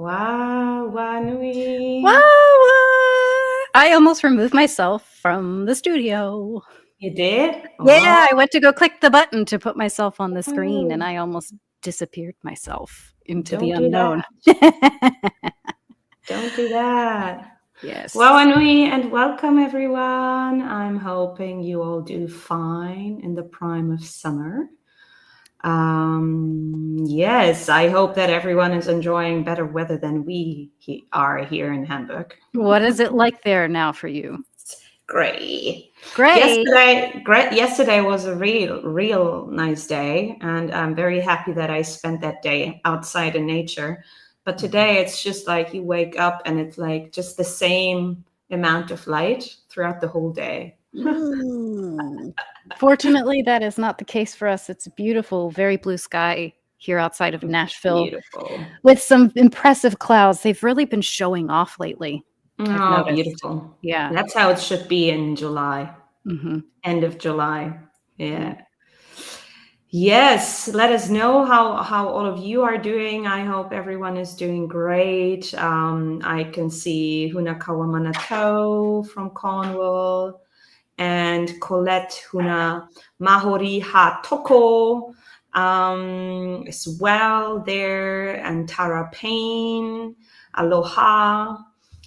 Nui. Wow! I almost removed myself from the studio. You did? Yeah, Oh. I went to go click the button to put myself on the screen, and I almost disappeared myself into the Don't do unknown. Don't do that. Yes. Nui, and welcome everyone. I'm hoping you all do fine in the prime of summer. Yes, I hope that everyone is enjoying better weather than we are here in Hamburg. What is it like there now for you? Great. Great. Yesterday was a real nice day, and I'm very happy that I spent that day outside in nature. But today it's just like you wake up and it's like just the same amount of light throughout the whole day. Fortunately, that is not the case for us. It's beautiful, very blue sky here outside of Nashville. Beautiful. With some impressive clouds. They've really been showing off lately. I've Oh, noticed. beautiful. Yeah. That's how it should be in July. Mm-hmm. End of July. Yeah. Yes, let us know how all of you are doing. I hope everyone is doing great. I can see Huna Kawamanato from Cornwall and Colette Huna Mahori Ha Toko as well there, and Tara Payne, aloha,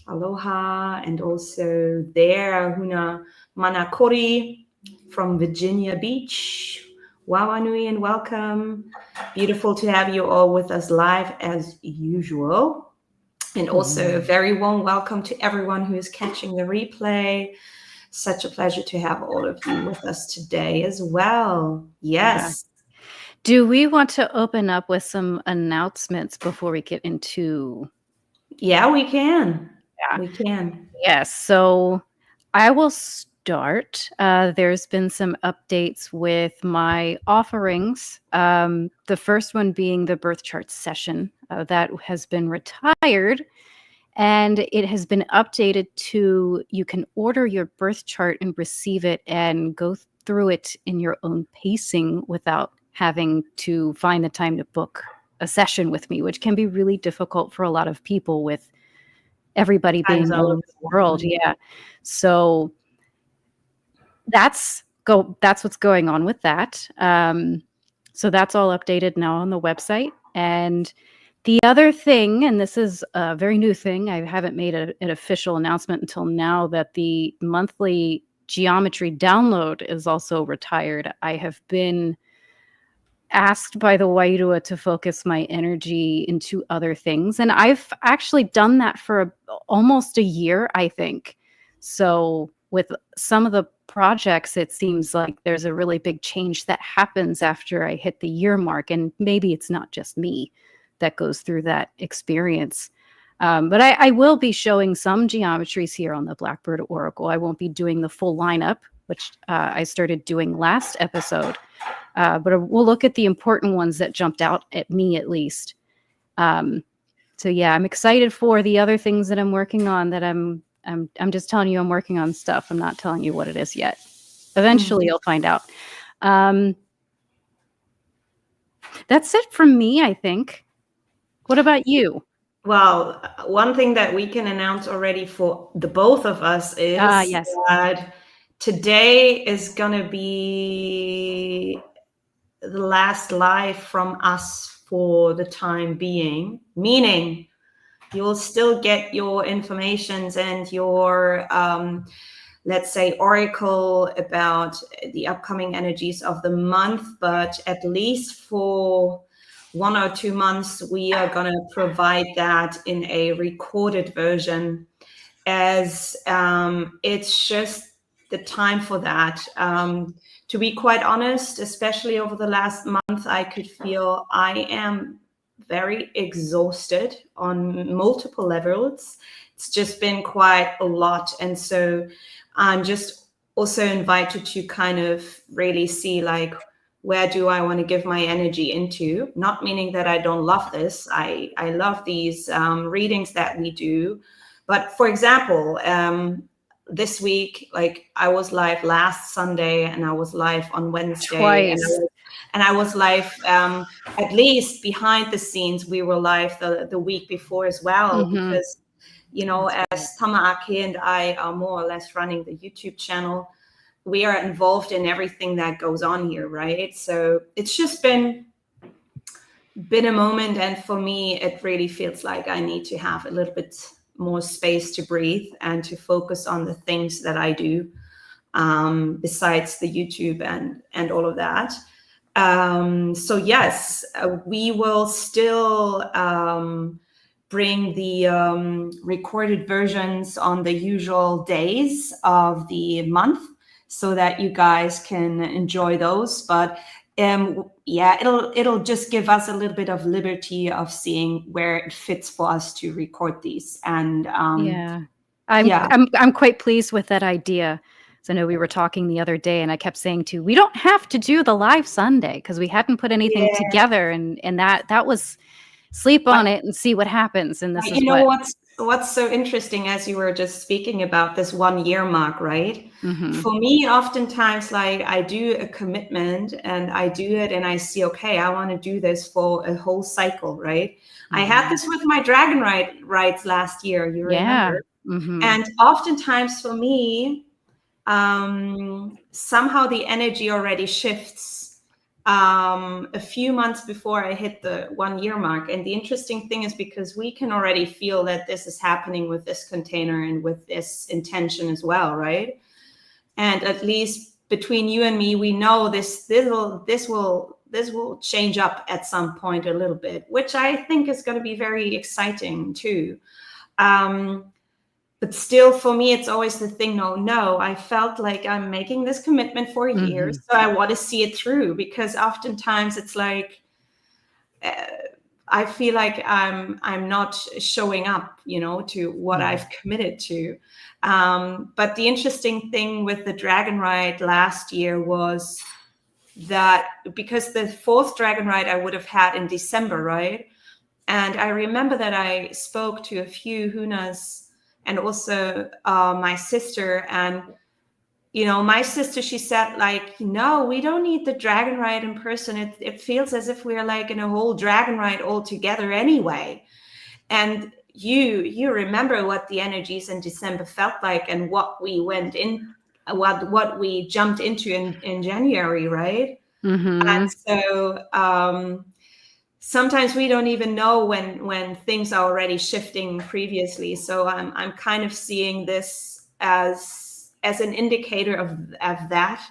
and also there Huna Manakori from Virginia Beach. Wawanui and welcome. Beautiful to have you all with us live as usual. And also a very warm welcome to everyone who is catching the replay. Such a pleasure to have all of you with us today as well. Yes. Yeah. Do we want to open up with some announcements before we get into... Yeah, we can. Yeah. We can. Yes. So I will start. There's been some updates with my offerings. The first one being the birth chart session that has been retired. And it has been updated to you can order your birth chart and receive it and go through it in your own pacing without having to find the time to book a session with me, which can be really difficult for a lot of people with everybody being all over the world. Yeah. So that's what's going on with that. So that's all updated now on the website. And the other thing, and this is a very new thing, I haven't made an official announcement until now, that the monthly geometry download is also retired. I have been asked by the Wairua to focus my energy into other things. And I've actually done that for almost a year, I think. So with some of the projects, it seems like there's a really big change that happens after I hit the year mark. And maybe it's not just me that goes through that experience. But I will be showing some geometries here on the Blackbird Oracle. I won't be doing the full lineup, which I started doing last episode. But we'll look at the important ones that jumped out at me, at least. So yeah, I'm excited for the other things that I'm working on. That I'm just telling you I'm working on stuff. I'm not telling you what it is yet. Eventually, you'll find out. That's it from me, I think. What about you? Well, one thing that we can announce already for the both of us is that today is going to be the last live from us for the time being, meaning you'll still get your informations and your, let's say, oracle about the upcoming energies of the month, but at least for 1 or 2 months, we are going to provide that in a recorded version, as it's just the time for that. To be quite honest, especially over the last month, I could feel I am very exhausted on multiple levels. It's just been quite a lot. And so I'm just also invited to kind of really see, like, where do I want to give my energy into? Not meaning that I don't love this. I love these readings that we do. But for example, this week, like I was live last Sunday and I was live on Wednesday. Twice. And And I was live, at least behind the scenes, we were live the week before as well, because, you know, as Tamaaki and I are more or less running the YouTube channel, we are involved in everything that goes on here, right? So it's just been a moment, and for me, it really feels like I need to have a little bit more space to breathe and to focus on the things that I do, besides the YouTube and all of that. So yes, we will still bring the recorded versions on the usual days of the month so that you guys can enjoy those. But yeah, it'll just give us a little bit of liberty of seeing where it fits for us to record these. And I'm quite pleased with that idea. So I know we were talking the other day, and I kept saying we don't have to do the live Sunday because we hadn't put anything together, and that was sleep on it and see what happens. And this is what's so interesting, as you were just speaking about this 1 year mark, right? For me, oftentimes, like, I do a commitment and I do it and I see, okay, I want to do this for a whole cycle, right? I had this with my Dragon rides last year, you remember? And oftentimes for me, somehow the energy already shifts a few months before I hit the 1 year mark. And the interesting thing is, because we can already feel that this is happening with this container and with this intention as well, right? And at least between you and me, we know this will change up at some point a little bit, which I think is going to be very exciting too. But still, for me, it's always the thing, no, I felt like I'm making this commitment for a year, so I want to see it through, because oftentimes it's like, I feel like I'm not showing up, you know, to what I've committed to. But the interesting thing with the Dragon Ride last year was that, because the 4th Dragon Ride I would have had in December, right? And I remember that I spoke to a few Hunas and also my sister, and, you know, my sister, she said, like, no, we don't need the Dragon Ride in person. It feels as if we're like in a whole Dragon Ride all together anyway. And you remember what the energies in December felt like and what we went in, what we jumped into in January, right? And so sometimes we don't even know when things are already shifting previously. So I'm kind of seeing this as an indicator of that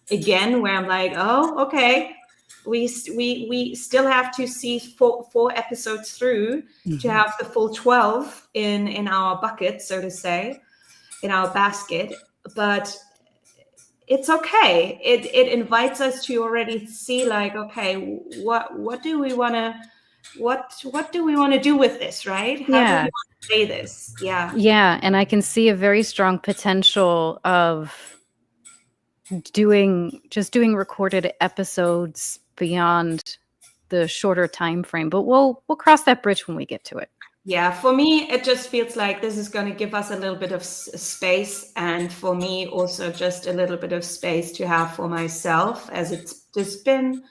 again, where I'm like, oh, okay, we still have to see four episodes through to have the full 12 in our bucket, so to say, in our basket. But it's okay. It invites us to already see, like, okay, what do we want to what do we want to do with this, right? How do we want to play this? Yeah, and I can see a very strong potential of doing recorded episodes beyond the shorter time frame, but we'll cross that bridge when we get to it. Yeah, for me, it just feels like this is going to give us a little bit of space, and for me also just a little bit of space to have for myself, as it's just been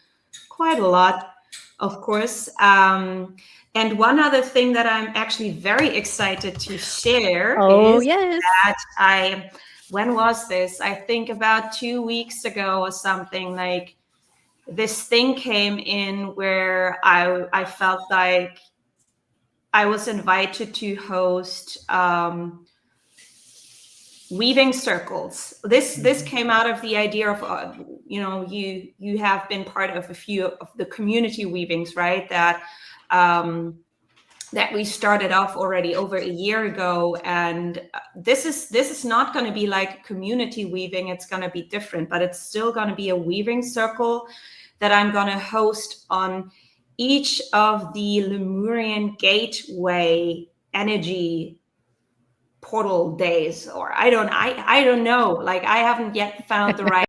quite a lot, of course. And one other thing that I'm actually very excited to share is that when was this? I think about 2 weeks ago or something, like, this thing came in where I felt like I was invited to host weaving circles. This came out of the idea of, you know, you have been part of a few of the community weavings, right? That we started off already over a year ago, and this is not going to be like community weaving. It's going to be different, but it's still going to be a weaving circle that I'm going to host on each of the Lemurian gateway energy portal days, or I don't know. Like, I haven't yet found the right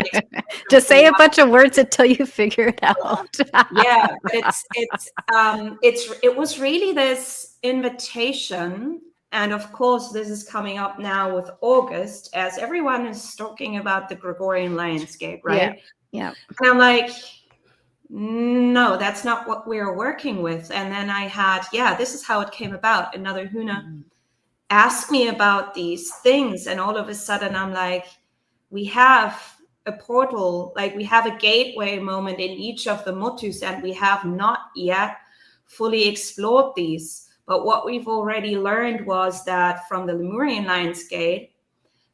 to say a bunch of words until you figure it out. Yeah, but it was really this invitation, and of course this is coming up now with August, as everyone is talking about the Gregorian landscape, right? Yeah. And I'm like, no, that's not what we're working with. And then I had, this is how it came about. Another Huna asked me about these things, and all of a sudden I'm like, we have a portal, like we have a gateway moment in each of the motus, and we have not yet fully explored these. But what we've already learned was that from the Lemurian Lion's Gate,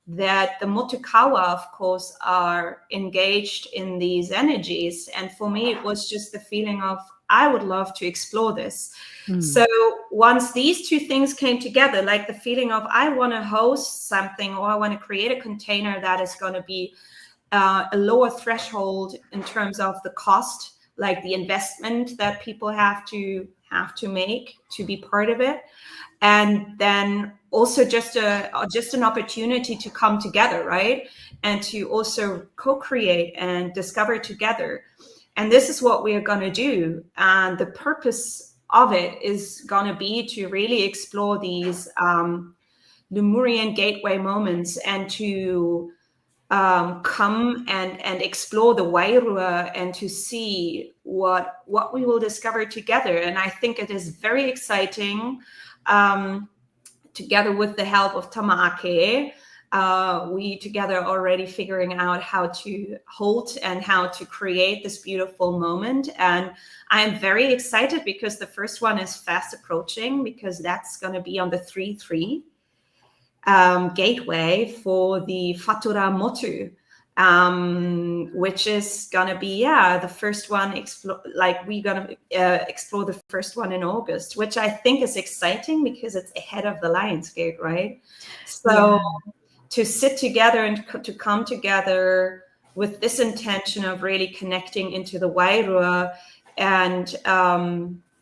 that the Motukawa, of course, are engaged in these energies. And for me, it was just the feeling of, I would love to explore this. So once these two things came together, like the feeling of, I want to host something, or I want to create a container that is going to be a lower threshold in terms of the cost, like the investment that people have to make to be part of it. And then also just an opportunity to come together, right? And to also co-create and discover together. And this is what we are going to do. And the purpose of it is going to be to really explore these Lemurian gateway moments, and to come and explore the Wairua, and to see what we will discover together. And I think it is very exciting. Together with the help of Tamaake, we together are already figuring out how to hold and how to create this beautiful moment. And I'm very excited because the first one is fast approaching, because that's going to be on the 3-3 gateway for the Fatura Motu, which is going to be, the first one, we're going to explore the first one in August, which I think is exciting because it's ahead of the Lionsgate, right? So to sit together and to come together with this intention of really connecting into the Wairua and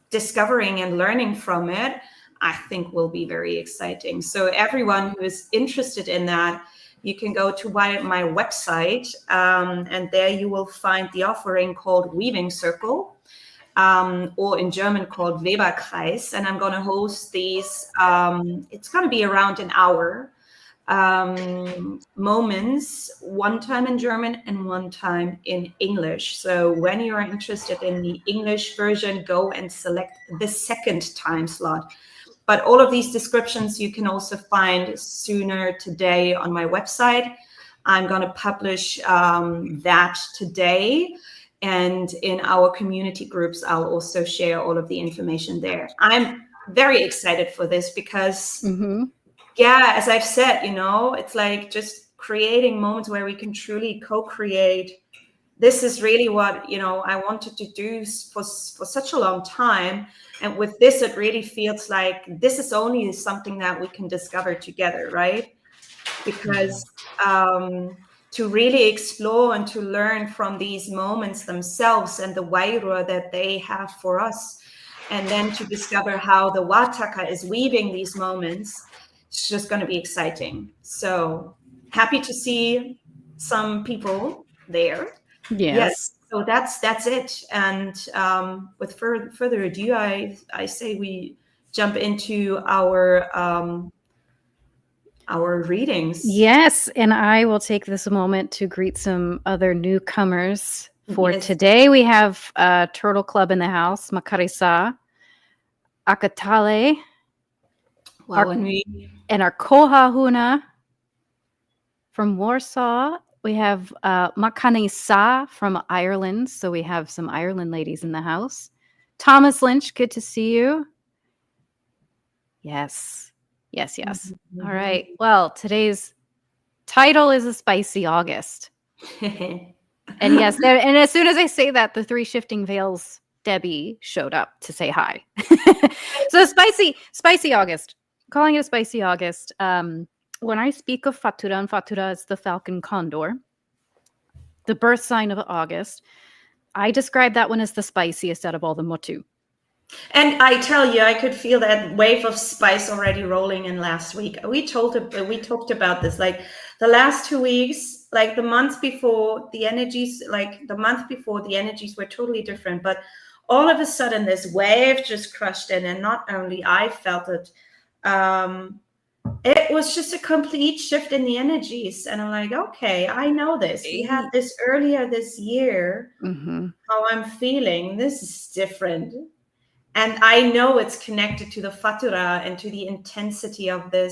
discovering and learning from it, I think will be very exciting. So everyone who is interested in that, you can go to my website, and there you will find the offering called Weaving Circle, or in German called Weberkreis. And I'm going to host these. It's going to be around an hour moments, one time in German and one time in English. So when you are interested in the English version, go and select the second time slot. But all of these descriptions you can also find sooner today on my website. I'm going to publish that today. And in our community groups, I'll also share all of the information there. I'm very excited for this because, as I've said, it's like just creating moments where we can truly co-create. This is really what, I wanted to do for such a long time. And with this, it really feels like this is only something that we can discover together, right? Because to really explore and to learn from these moments themselves and the Wairua that they have for us, and then to discover how the Wataka is weaving these moments, it's just going to be exciting. So happy to see some people there. Yes. So that's it. And with further ado, I say we jump into our readings. Yes, and I will take this moment to greet some other newcomers for today. We have Turtle Club in the house, Makarisa, Akatale, and our Kohahuna from Warsaw. We have Makanisa from Ireland. So we have some Ireland ladies in the house. Thomas Lynch, good to see you. Yes. All right. Well, today's title is A Spicy August. And yes, and as soon as I say that, the 3 Shifting Veils Debbie showed up to say hi. So spicy August. Calling it a spicy August. When I speak of Fatura, and Fatura is the falcon condor, the birth sign of August, I describe that one as the spiciest out of all the motu. And I tell you, I could feel that wave of spice already rolling in last week. We talked about this, like the last 2 weeks, like the months before, the energies were totally different. But all of a sudden, this wave just crushed in, and not only I felt it, it was just a complete shift in the energies. And I'm like, okay, I know this. We had this earlier this year, how I'm feeling. This is different. And I know it's connected to the fatura and to the intensity of the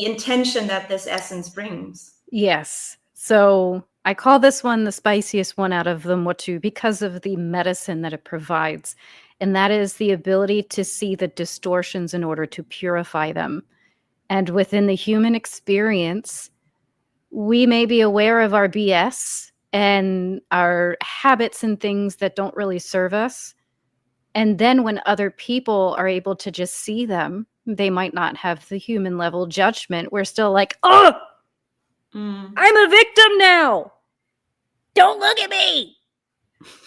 intention that this essence brings. Yes. So I call this one the spiciest one out of the Motu because of the medicine that it provides. And that is the ability to see the distortions in order to purify them. And within the human experience, we may be aware of our BS and our habits and things that don't really serve us. And then when other people are able to just see them, they might not have the human level judgment. We're still like, oh, I'm a victim now. Don't look at me.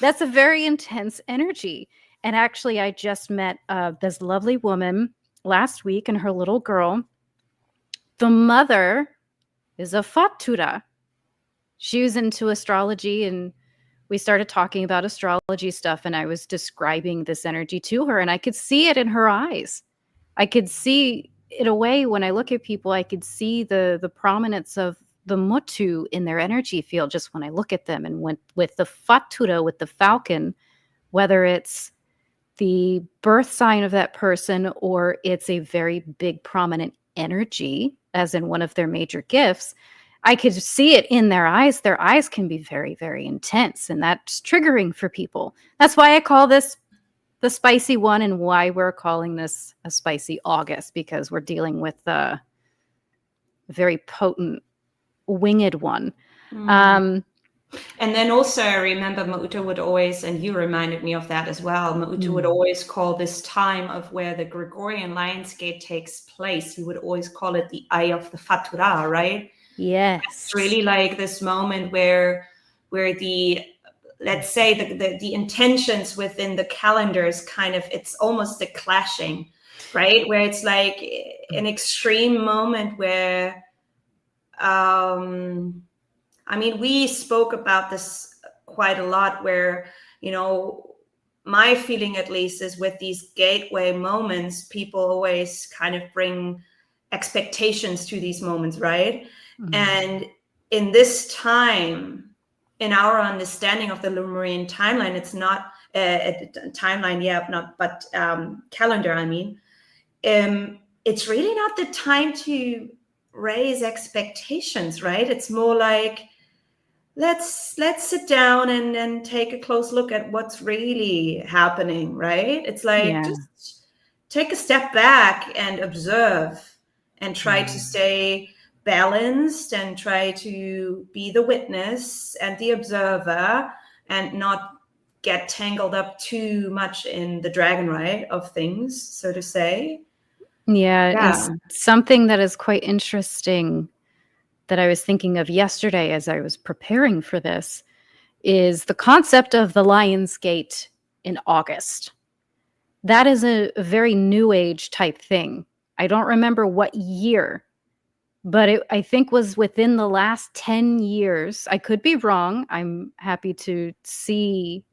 That's a very intense energy. And actually, I just met this lovely woman last week and her little girl. The mother is a fatura. She was into astrology, and we started talking about astrology stuff, and I was describing this energy to her, and I could see it in her eyes. I could see it away when I look at people. I could see the prominence of the Motu in their energy field just when I look at them. And with the fatura, with the falcon, whether it's the birth sign of that person or it's a very big prominent energy, as in one of their major gifts, I could see it in their eyes. Their eyes can be very, very intense, and that's triggering for people. That's why I call this the spicy one, and why we're calling this a spicy August, because we're dealing with a very potent winged one. And then also I remember Mauta would always, and you reminded me of that as well, Mauta would always call this time of where the Gregorian Lionsgate takes place, he would always call it the eye of the fatura, right? Yes. It's really like this moment where the, let's say the intentions within the calendars kind of, it's almost a clashing, right? Where it's like an extreme moment where, I mean, we spoke about this quite a lot where, you know, my feeling at least is with these gateway moments, people always kind of bring expectations to these moments, right? And in this time, in our understanding of the Lemurian timeline, it's not a timeline, but calendar, I mean, it's really not the time to raise expectations, right? It's more like, let's sit down and take a close look at what's really happening, right? It's like, just take a step back and observe and try to stay balanced and try to be the witness and the observer and not get tangled up too much in the dragon ride of things, so to say. It's something that is quite interesting that I was thinking of yesterday as I was preparing for this is the concept of the Lion's Gate in August. That is a very new age type thing. I don't remember what year, but it, I think, was within the last 10 years. I could be wrong. I'm happy to see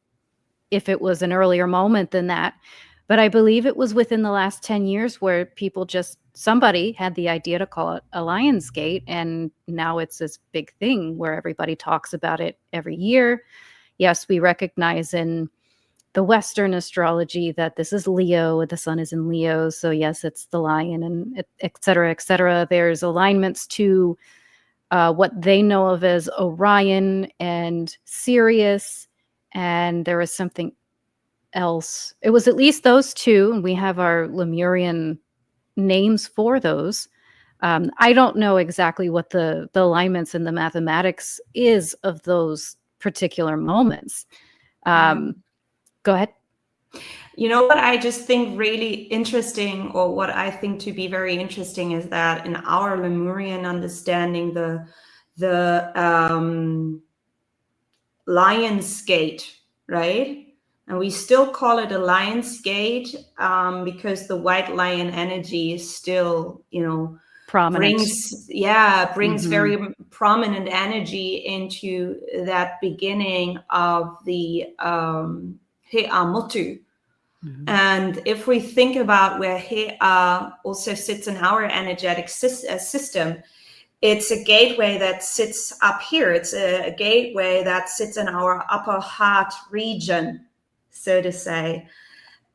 if it was an earlier moment than that. But I believe it was within the last 10 years where people somebody had the idea to call it a Lion's Gate. And now it's this big thing where everybody talks about it every year. Yes, we recognize in the Western astrology that this is Leo, the sun is in Leo. So yes, it's the lion, and et cetera, et cetera. There's alignments to what they know of as Orion and Sirius. And there was something else. It was at least those two, and we have our Lemurian names for those. I don't know exactly what the alignments and the mathematics is of those particular moments. Go ahead. You know what I just think really interesting, or what I think to be very interesting, is that in our Lemurian understanding, the Lion's Gate, right? And we still call it a Lion's Gate because the white lion energy is still, you know, prominent. brings very prominent energy into that beginning of the He'amotu. And if we think about where he also sits in our energetic system, it's a gateway that sits up here. It's a gateway that sits in our upper heart region, so to say.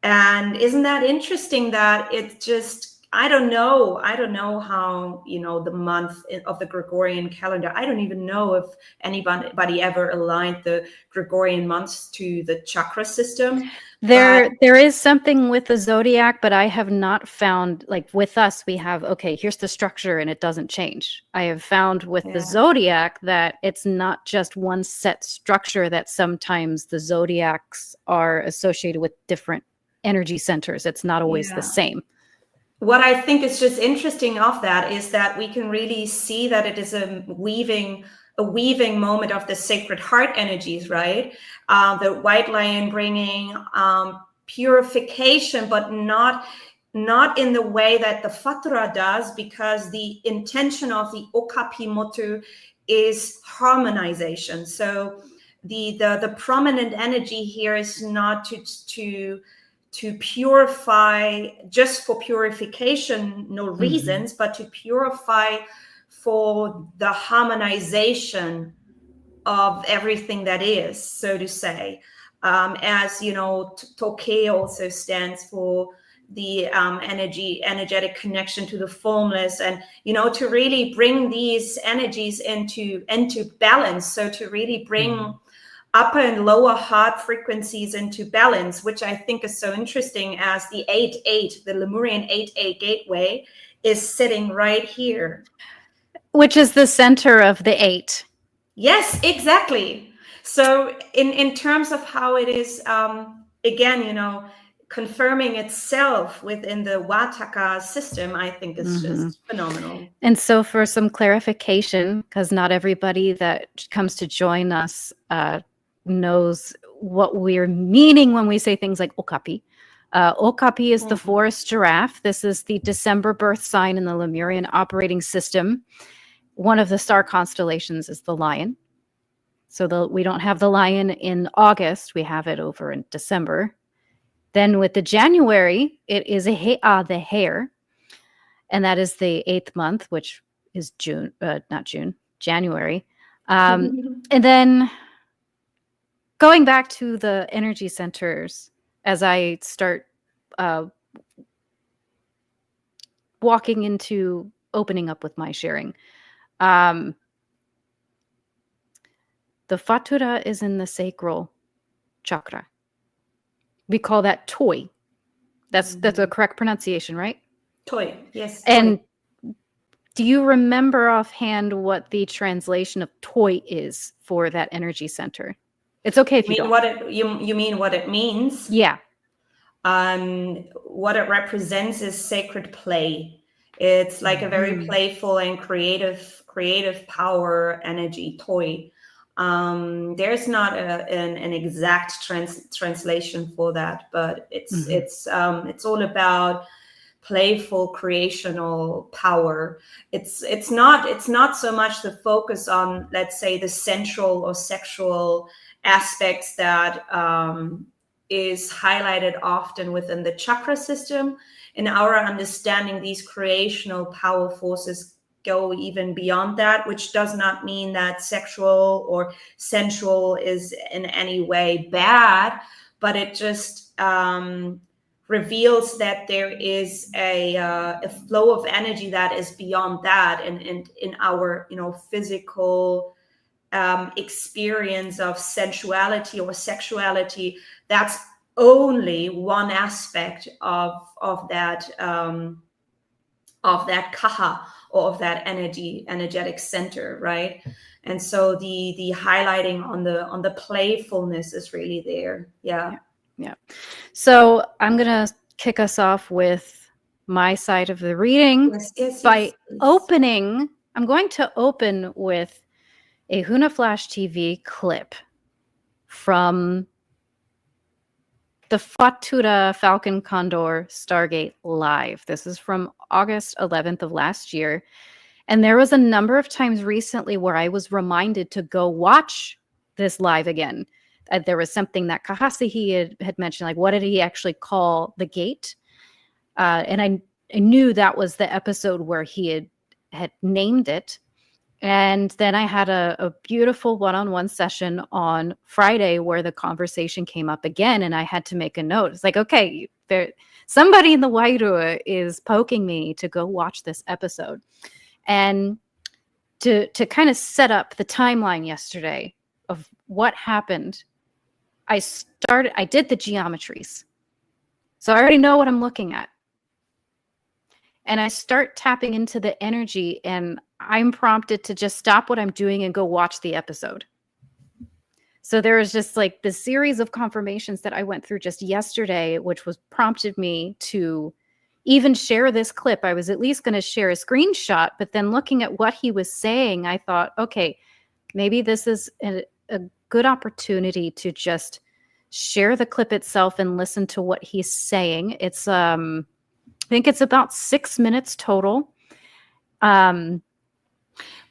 And isn't that interesting that it just, I don't know how, the month of the Gregorian calendar, I don't even know if anybody ever aligned the Gregorian months to the chakra system. There is something with the zodiac, but I have not found, like with us, we have, okay, here's the structure and it doesn't change. I have found with the zodiac that it's not just one set structure, that sometimes the zodiacs are associated with different energy centers. It's not always the same. What I think is just interesting of that is that we can really see that it is a weaving moment of the sacred heart energies, right? The white lion bringing purification, but not in the way that the Fatura does, because the intention of the Okapi Motu is harmonization. So the prominent energy here is not to purify just for purification, no reasons, but to purify for the harmonization of everything that is, so to say. As you know, Toke also stands for the energetic connection to the formless, and to really bring these energies into balance. So to really bring upper and lower heart frequencies into balance, which I think is so interesting, as the 8-8, the Lemurian 8-8 gateway, is sitting right here. Which is the center of the 8. Yes, exactly. So in terms of how it is, again, confirming itself within the Wataka system, I think is just phenomenal. And so for some clarification, because not everybody that comes to join us knows what we're meaning when we say things like Okapi. Okapi is the forest giraffe. This is the December birth sign in the Lemurian operating system. One of the star constellations is the lion. So we don't have the lion in August. We have it over in December. Then with the January, it is the hare. And that is the 8th month, which is January. And then going back to the energy centers, as I start walking into opening up with my sharing, the Fatura is in the sacral chakra. We call that Toi. That's a correct pronunciation, right? Toi, yes. And do you remember offhand what the translation of Toi is for that energy center? It's okay if you don't. You mean what it means? Yeah. What it represents is sacred play. It's like a very playful and creative power energy, Toi. There's not an exact translation for that, but it's all about playful creational power. It's not so much the focus on, let's say, the sensual or sexual aspects that is highlighted often within the chakra system. In our understanding, these creational power forces go even beyond that, which does not mean that sexual or sensual is in any way bad, but it just reveals that there is a flow of energy that is beyond that, and in our physical experience of sensuality or sexuality, that's only one aspect of that kaha, or of that energetic center, right? And so the highlighting on the playfulness is really there. Yeah. So I'm gonna kick us off with my side of the reading by opening. I'm going to open with a Huna Flash TV clip from the Fatura Falcon Condor Stargate Live. This is from August 11th of last year. And there was a number of times recently where I was reminded to go watch this live again. there was something that Kahasihi had mentioned, like what did he actually call the gate? And I knew that was the episode where he had named it. And then I had a beautiful one-on-one session on Friday where the conversation came up again, and I had to make a note. It's like, okay, somebody in the Wairua is poking me to go watch this episode. And to kind of set up the timeline yesterday of what happened, I did the geometries. So I already know what I'm looking at. And I start tapping into the energy, and I'm prompted to just stop what I'm doing and go watch the episode. So there was just like this series of confirmations that I went through just yesterday, which was prompted me to even share this clip. I was at least going to share a screenshot, but then looking at what he was saying, I thought, okay, maybe this is a good opportunity to just share the clip itself and listen to what he's saying. It's I think it's about 6 minutes total. But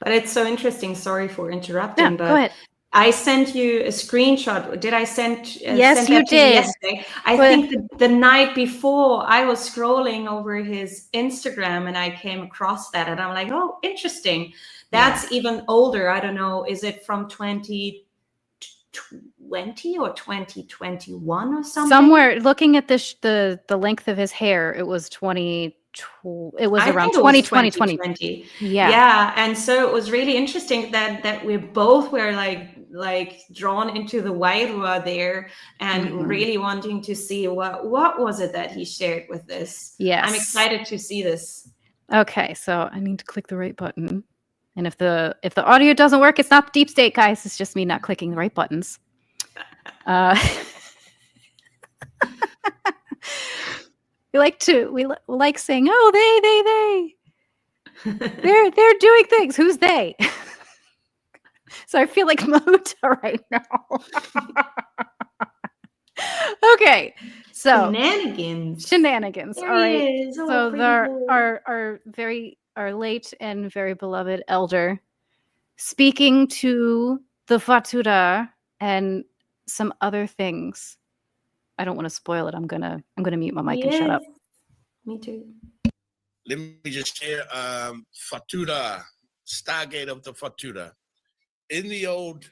it's so interesting. Sorry for interrupting. Yeah, but go ahead. I sent you a screenshot. Did I send? Yes, you did. Yesterday? I think the night before I was scrolling over his Instagram and I came across that, and I'm like, oh, interesting. That's even older. I don't know. Is it from 2020 or 2021 or something? Somewhere, looking at the length of his hair, it was around 2020. Yeah. And so it was really interesting that we both were like drawn into the Wairua there and really wanting to see what was it that he shared with this. Yes. I'm excited to see this. Okay, so I need to click the right button. And if the audio doesn't work, it's not the deep state, guys. It's just me not clicking the right buttons. We like saying, "Oh, they." They're doing things. Who's they? So I feel like Mahuta right now. Okay, so shenanigans. All right. So our late and very beloved elder speaking to the Fatura and some other things. I don't want to spoil it. I'm gonna mute my mic and shut up. Me too. Let me just share Fatura, Stargate of the Fatura. In the old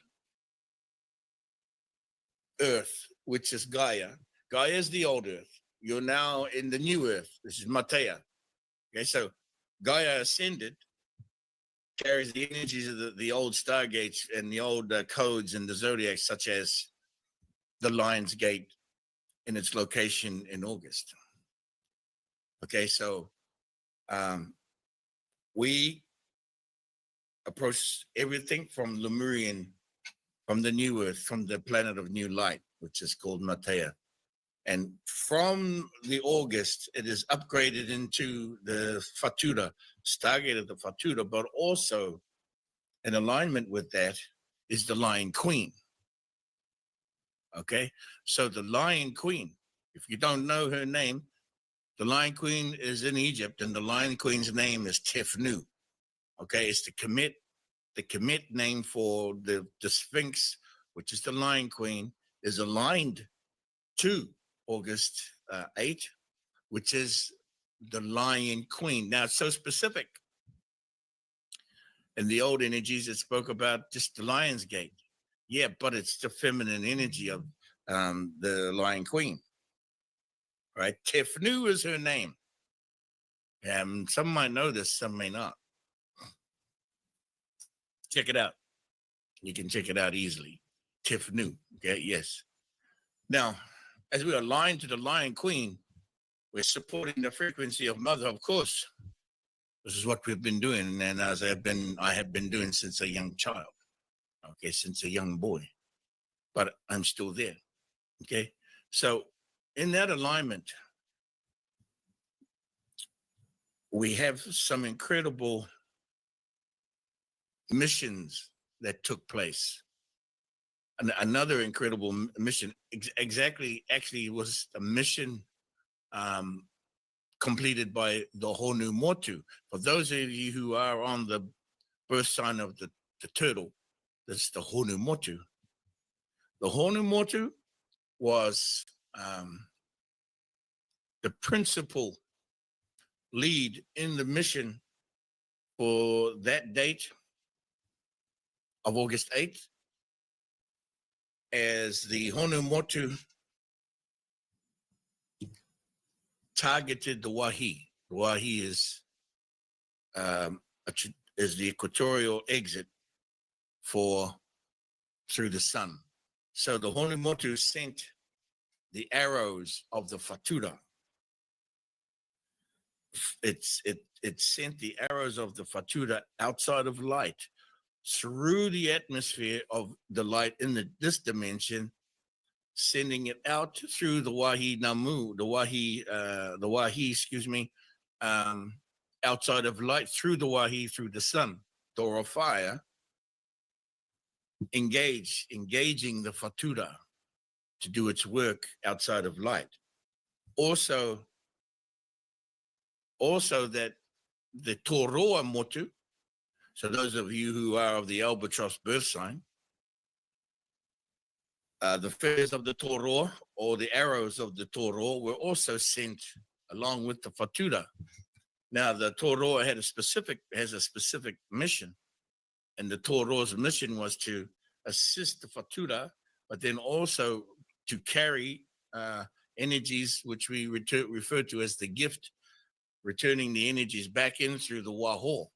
Earth, which is Gaia. Gaia is the old Earth. You're now in the new Earth. This is Matea. Okay, so Gaia ascended, carries the energies of the old Stargates and the old codes and the zodiacs, such as the Lion's Gate in its location in August. Okay, so we approach everything from Lemurian, from the new Earth, from the planet of new light, which is called Matea. And from the August, it is upgraded into the Fatura, Stargate of the Fatura, but also in alignment with that is the Lion Queen. Okay, so the Lion Queen, if you don't know her name, the Lion Queen is in Egypt, and the Lion Queen's name is Tefnu. Okay, it's the Kemet name for the Sphinx, which is the Lion Queen, is aligned to August 8, which is the Lion Queen. Now, it's so specific. In the old energies, it spoke about just the Lion's Gate. Yeah, but it's the feminine energy of the Lion Queen. Right? Tefnu is her name. Some might know this, some may not. Check it out. You can check it out easily. Tefnu. Okay, yes. Now, as we align to the Lion Queen, we're supporting the frequency of Mother, of course. This is what we've been doing, and as I have been doing since a young child. Okay, since a young boy. But I'm still there. Okay, so in that alignment, we have some incredible missions that took place. And another incredible mission, actually was a mission completed by the Honu Motu. For those of you who are on the birth sign of the turtle, that's the Honu Motu. The Honumotu was the principal lead in the mission for that date of August 8th, as the Honumotu targeted the Wahi. The Wahi is the equatorial exit through the sun. So the Honumotu sent the arrows of the Fatuda. It sent the arrows of the Fatuda outside of light through the atmosphere of the light in this dimension, sending it out through the Wahi Namu, the Wahi, outside of light through the Wahi, through the sun, door of fire, engaging the Fatuda to do its work outside of light. Also that the Toroa Motu, so those of you who are of the albatross birth sign, the feathers of the Toroa, or the arrows of the Toroa, were also sent along with the Fatuda. Now, the Toroa has a specific mission, and the Toroa's mission was to assist the Fatuda, but then also to carry energies which we refer to as the gift, returning the energies back in through the Waho,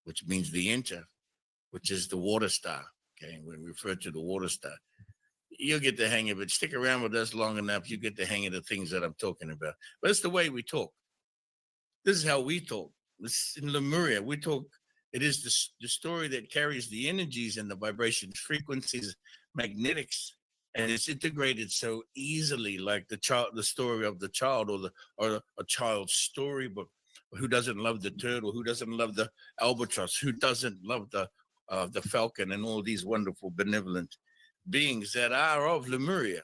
which means the enter, which is the water star. Okay, we refer to the water star. You'll get the hang of it. Stick around with us long enough, you get the hang of the things that I'm talking about. But it's the way we talk. This is how we talk. In Lemuria, we talk. It is the story that carries the energies and the vibrations, frequencies, magnetics, and it's integrated so easily, like the story of the child, or a child's storybook. Who doesn't love the turtle? Who doesn't love the albatross? Who doesn't love the falcon and all these wonderful benevolent beings that are of Lemuria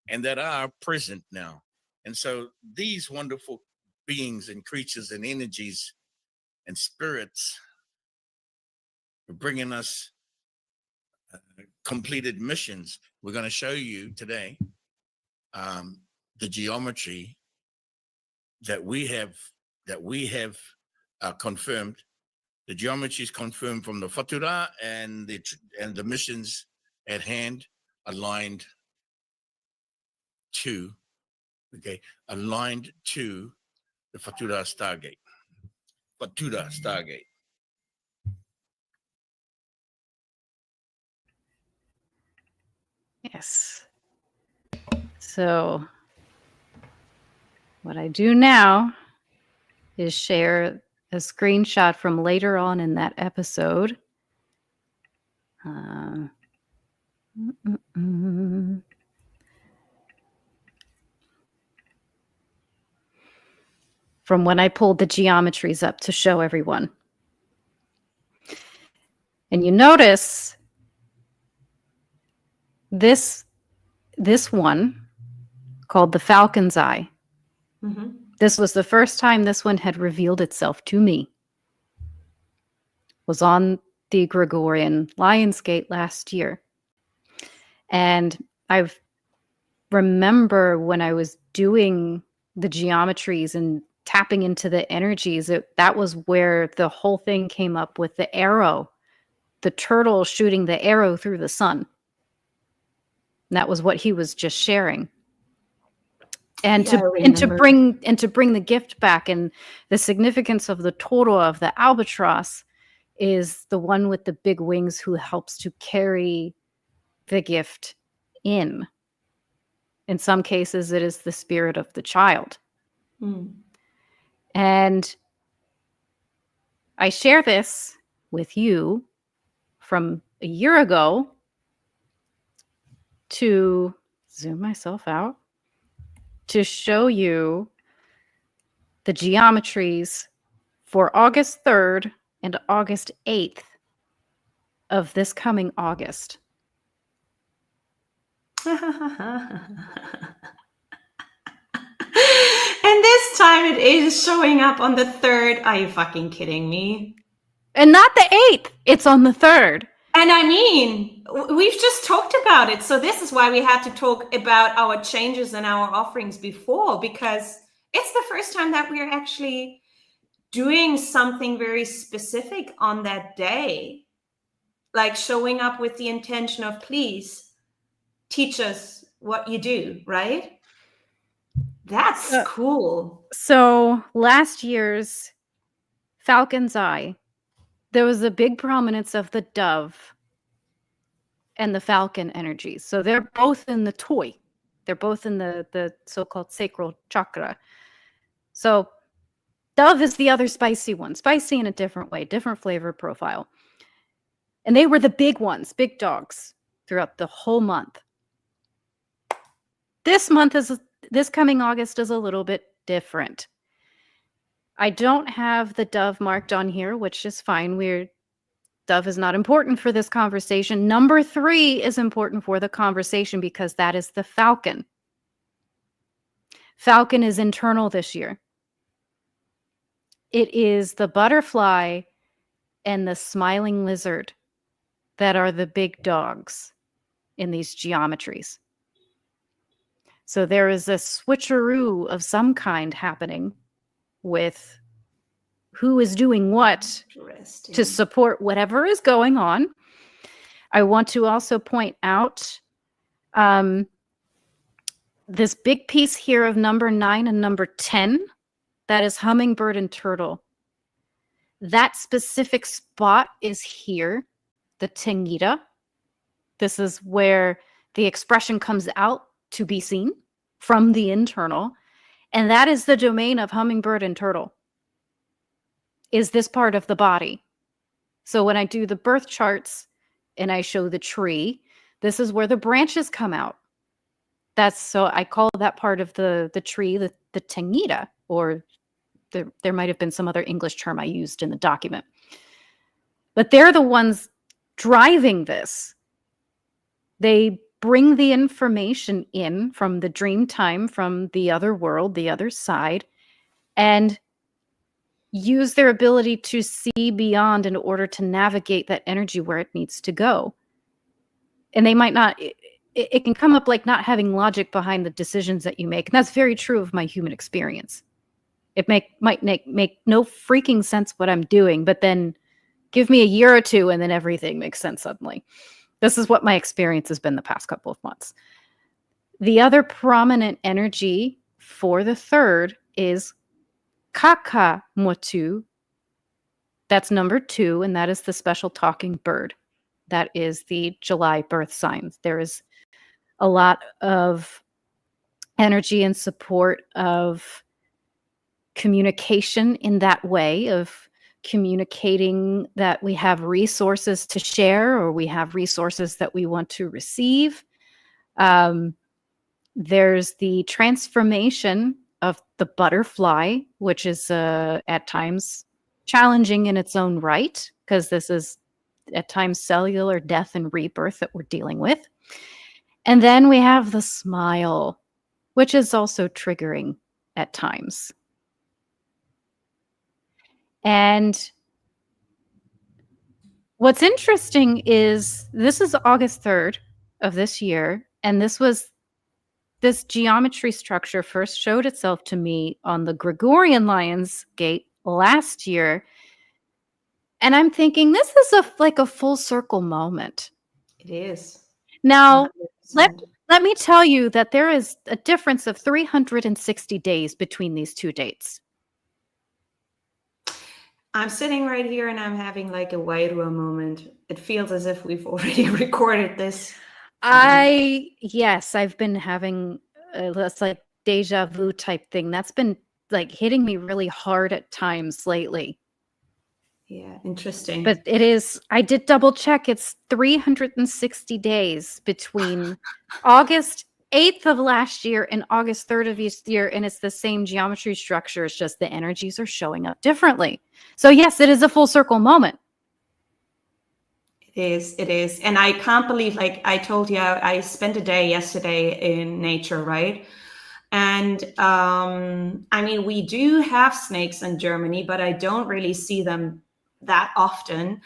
and that are present now? And so these wonderful beings and creatures and energies and spirits are bringing us completed missions. We're going to show you today the geometry that we have confirmed. The geometry is confirmed from the Fatura, and the missions at hand aligned to the Fatura Stargate. Fatura Stargate. Yes. So what I do now is share a screenshot from later on in that episode. From when I pulled the geometries up to show everyone. And you notice this one called the Falcon's Eye. Mm-hmm. This was the first time this one had revealed itself to me. Was on the Gregorian Lionsgate last year. And I remember when I was doing the geometries and tapping into the energies, that was where the whole thing came up with the arrow, the turtle shooting the arrow through the sun. And that was what he was just sharing. And to bring the gift back, and the significance of the toro, of the albatross, is the one with the big wings who helps to carry the gift in. In some cases, it is the spirit of the child. Mm. And I share this with you from a year ago to zoom myself out to show you the geometries for August 3rd and August 8th of this coming August. And this time it is showing up on the 3rd. Are you fucking kidding me? And not the 8th. It's on the 3rd. And And I mean, we've just talked about it. So this is why we had to talk about our changes and our offerings before, because it's the first time that we're actually doing something very specific on that day, like showing up with the intention of, please teach us what you do, right? That's cool. So last year's Falcon's Eye, there was a big prominence of the dove and the falcon energies. So they're both in the toy. They're both in the so-called sacral chakra. So dove is the other spicy one, spicy in a different way, different flavor profile. And they were the big ones, big dogs throughout the whole month. This coming August is a little bit different. I don't have the dove marked on here, which is fine. Dove is not important for this conversation. Number 3 is important for the conversation because that is the falcon. Falcon is internal this year. It is the butterfly and the smiling lizard that are the big dogs in these geometries. So there is a switcheroo of some kind happening with who is doing what to support whatever is going on. I want to also point out this big piece here of number 9 and number 10, that is hummingbird and turtle. That specific spot is here, the Tengita. This is where the expression comes out to be seen from the internal. And that is the domain of hummingbird and turtle, is this part of the body. So when I do the birth charts and I show the tree, this is where the branches come out. So I call that part of the tree the Tengita, or there might have been some other English term I used in the document. But they're the ones driving this. They bring the information in from the dream time, from the other world, the other side, and use their ability to see beyond in order to navigate that energy where it needs to go. And they might not, it can come up like not having logic behind the decisions that you make. And that's very true of my human experience. It might make no freaking sense what I'm doing, but then give me a year or two and then everything makes sense suddenly. This is what my experience has been the past couple of months. The other prominent energy for the 3rd is Kakamotu. That's number 2, and that is the special talking bird. That is the July birth signs. There is a lot of energy and support of communication in that way, of communicating that we have resources to share or we have resources that we want to receive. There's the transformation of the butterfly, which is at times challenging in its own right, because this is at times cellular death and rebirth that we're dealing with. And then we have the smile, which is also triggering at times. And what's interesting is this is August 3rd of this year, and this geometry structure first showed itself to me on the Gregorian Lions Gate last year. And I'm thinking this is like a full circle moment. It is. Now, let me tell you that there is a difference of 360 days between these two dates. I'm sitting right here and I'm having like a Wairua moment. It feels as if we've already recorded this. Yes, I've been having this like deja vu type thing. That's been like hitting me really hard at times lately. Yeah, interesting. But it is, I did double check. It's 360 days between August 8th of last year and August 3rd of this year. And it's the same geometry structure. It's just the energies are showing up differently. So yes, it is a full circle moment. It is. And I can't believe, like I told you, I spent a day yesterday in nature, right? And I mean, we do have snakes in Germany, but I don't really see them that often.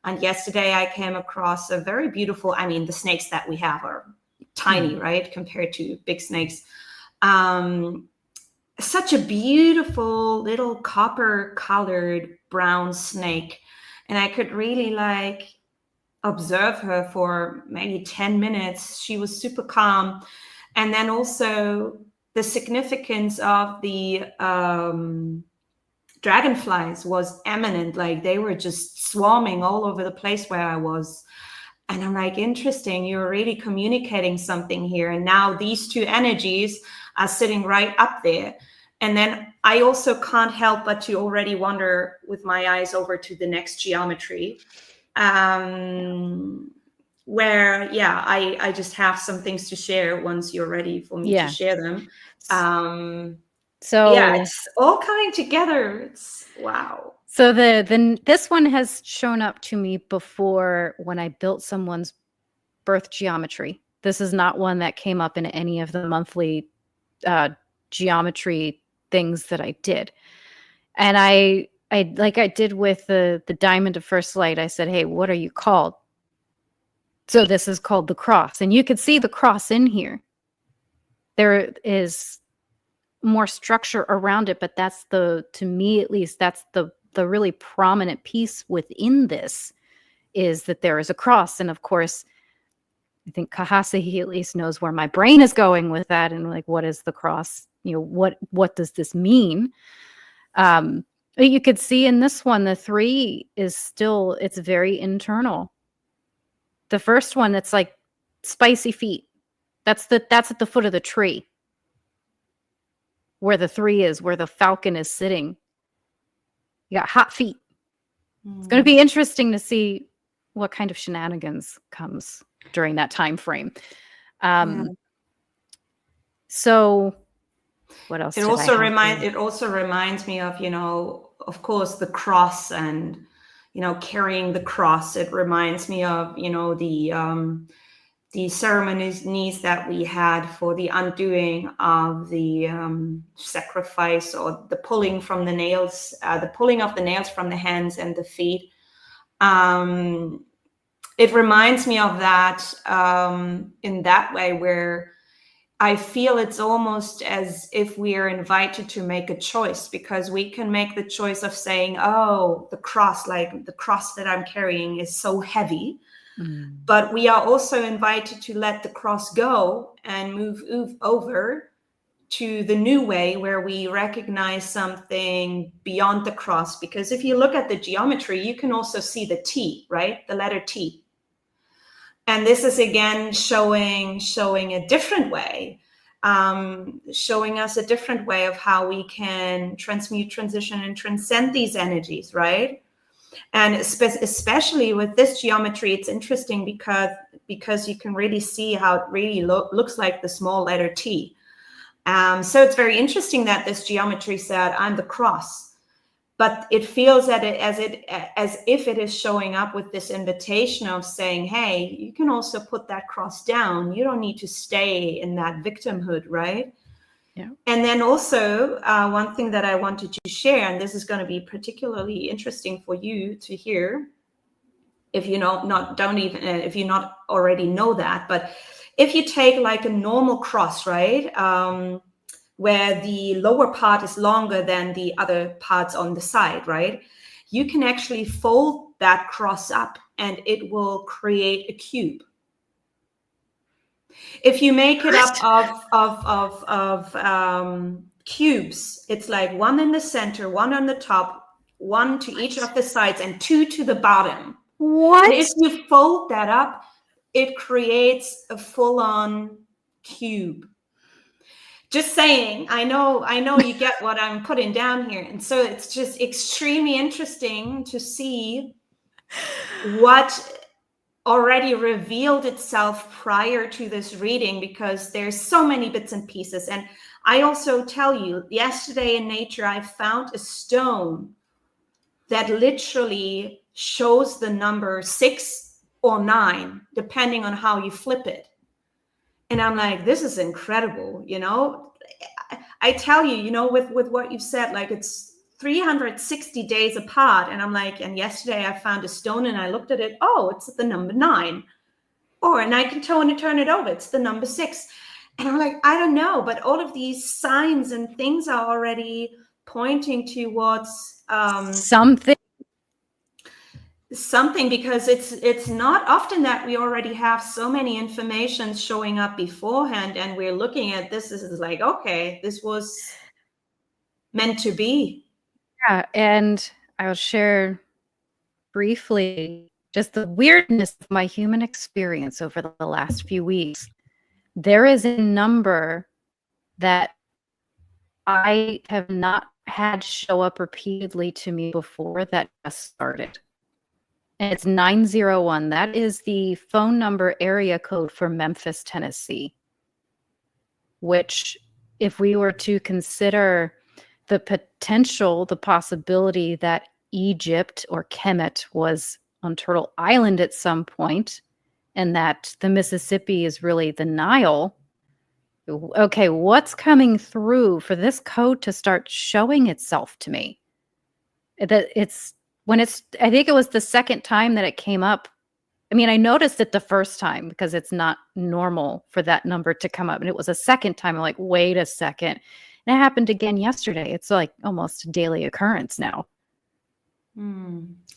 And yesterday I came across a very beautiful, I mean, the snakes that we have are tiny, right, compared to big snakes. Such a beautiful little copper colored brown snake. And I could really like observe her for maybe 10 minutes. She was super calm. And then also the significance of the dragonflies was eminent. Like they were just swarming all over the place where I was. And I'm like, interesting, you're really communicating something here. And now these two energies are sitting right up there. And then I also can't help but to already wander with my eyes over to the next geometry, where, yeah, I just have some things to share once you're ready for me to share them. So yeah, it's all coming together. It's wow. So this one has shown up to me before when I built someone's birth geometry. This is not one that came up in any of the monthly geometry things that I did. And I like I did with the diamond of first light, I said, hey, what are you called? So this is called the cross. And you could see the cross in here. There is more structure around it, but that's to me at least, that's the really prominent piece within this, is that there is a cross. And of course, I think Kahasa, he at least knows where my brain is going with that, and like, what is the cross? You know, what does this mean? You could see in this one, the 3 is still, it's very internal. The first one, that's like spicy feet. That's at the foot of the tree, where the 3 is, where the falcon is sitting. You got hot feet. It's going to be interesting to see what kind of shenanigans comes during that time frame. So what else? It also reminds me of, you know, of course, the cross and, you know, carrying the cross. It reminds me of, you know, the ceremonies that we had for the undoing of the sacrifice, or the pulling from the nails, the pulling of the nails from the hands and the feet. It reminds me of that in that way, where I feel it's almost as if we are invited to make a choice, because we can make the choice of saying, oh, the cross, like the cross that I'm carrying is so heavy. But we are also invited to let the cross go and move over to the new way, where we recognize something beyond the cross. Because if you look at the geometry, you can also see the T, right? The letter T. And this is again showing a different way, showing us a different way of how we can transmute, transition, and transcend these energies, right? And especially with this geometry, it's interesting because you can really see how it really looks like the small letter T. So it's very interesting that this geometry said, I'm the cross. But it feels as if it is showing up with this invitation of saying, hey, you can also put that cross down. You don't need to stay in that victimhood, right? Yeah. And then also one thing that I wanted to share, and this is going to be particularly interesting for you to hear, if you if you not already know that, but if you take like a normal cross, right, where the lower part is longer than the other parts on the side, right, you can actually fold that cross up and it will create a cube. If you make it up of cubes, it's like one in the center, one on the top, one to each of the sides, and 2 to the bottom. What? And if you fold that up, it creates a full-on cube. Just saying, I know you get what I'm putting down here. And so it's just extremely interesting to see what already revealed itself prior to this reading, because there's so many bits and pieces. And I also tell you, yesterday in nature, I found a stone that literally shows the number 6 or 9, depending on how you flip it. And I'm like, this is incredible, you know? I tell you, you know, with what you've said, like it's 360 days apart. And I'm like, and yesterday I found a stone and I looked at it. Oh, it's the number 9. And I can turn it over. It's the number 6. And I'm like, I don't know. But all of these signs and things are already pointing towards something, because it's not often that we already have so many information showing up beforehand, and we're looking at this is like, okay, this was meant to be. Yeah, and I'll share briefly just the weirdness of my human experience over the last few weeks. There is a number that I have not had show up repeatedly to me before that just started. And it's 901. That is the phone number area code for Memphis, Tennessee, which, if we were to consider the potential, the possibility that Egypt or Kemet was on Turtle Island at some point, and that the Mississippi is really the Nile. Okay, what's coming through for this code to start showing itself to me? I think it was the second time that it came up. I mean, I noticed it the first time because it's not normal for that number to come up. And it was a second time. I'm like, wait a second. And it happened again yesterday. It's like almost a daily occurrence now.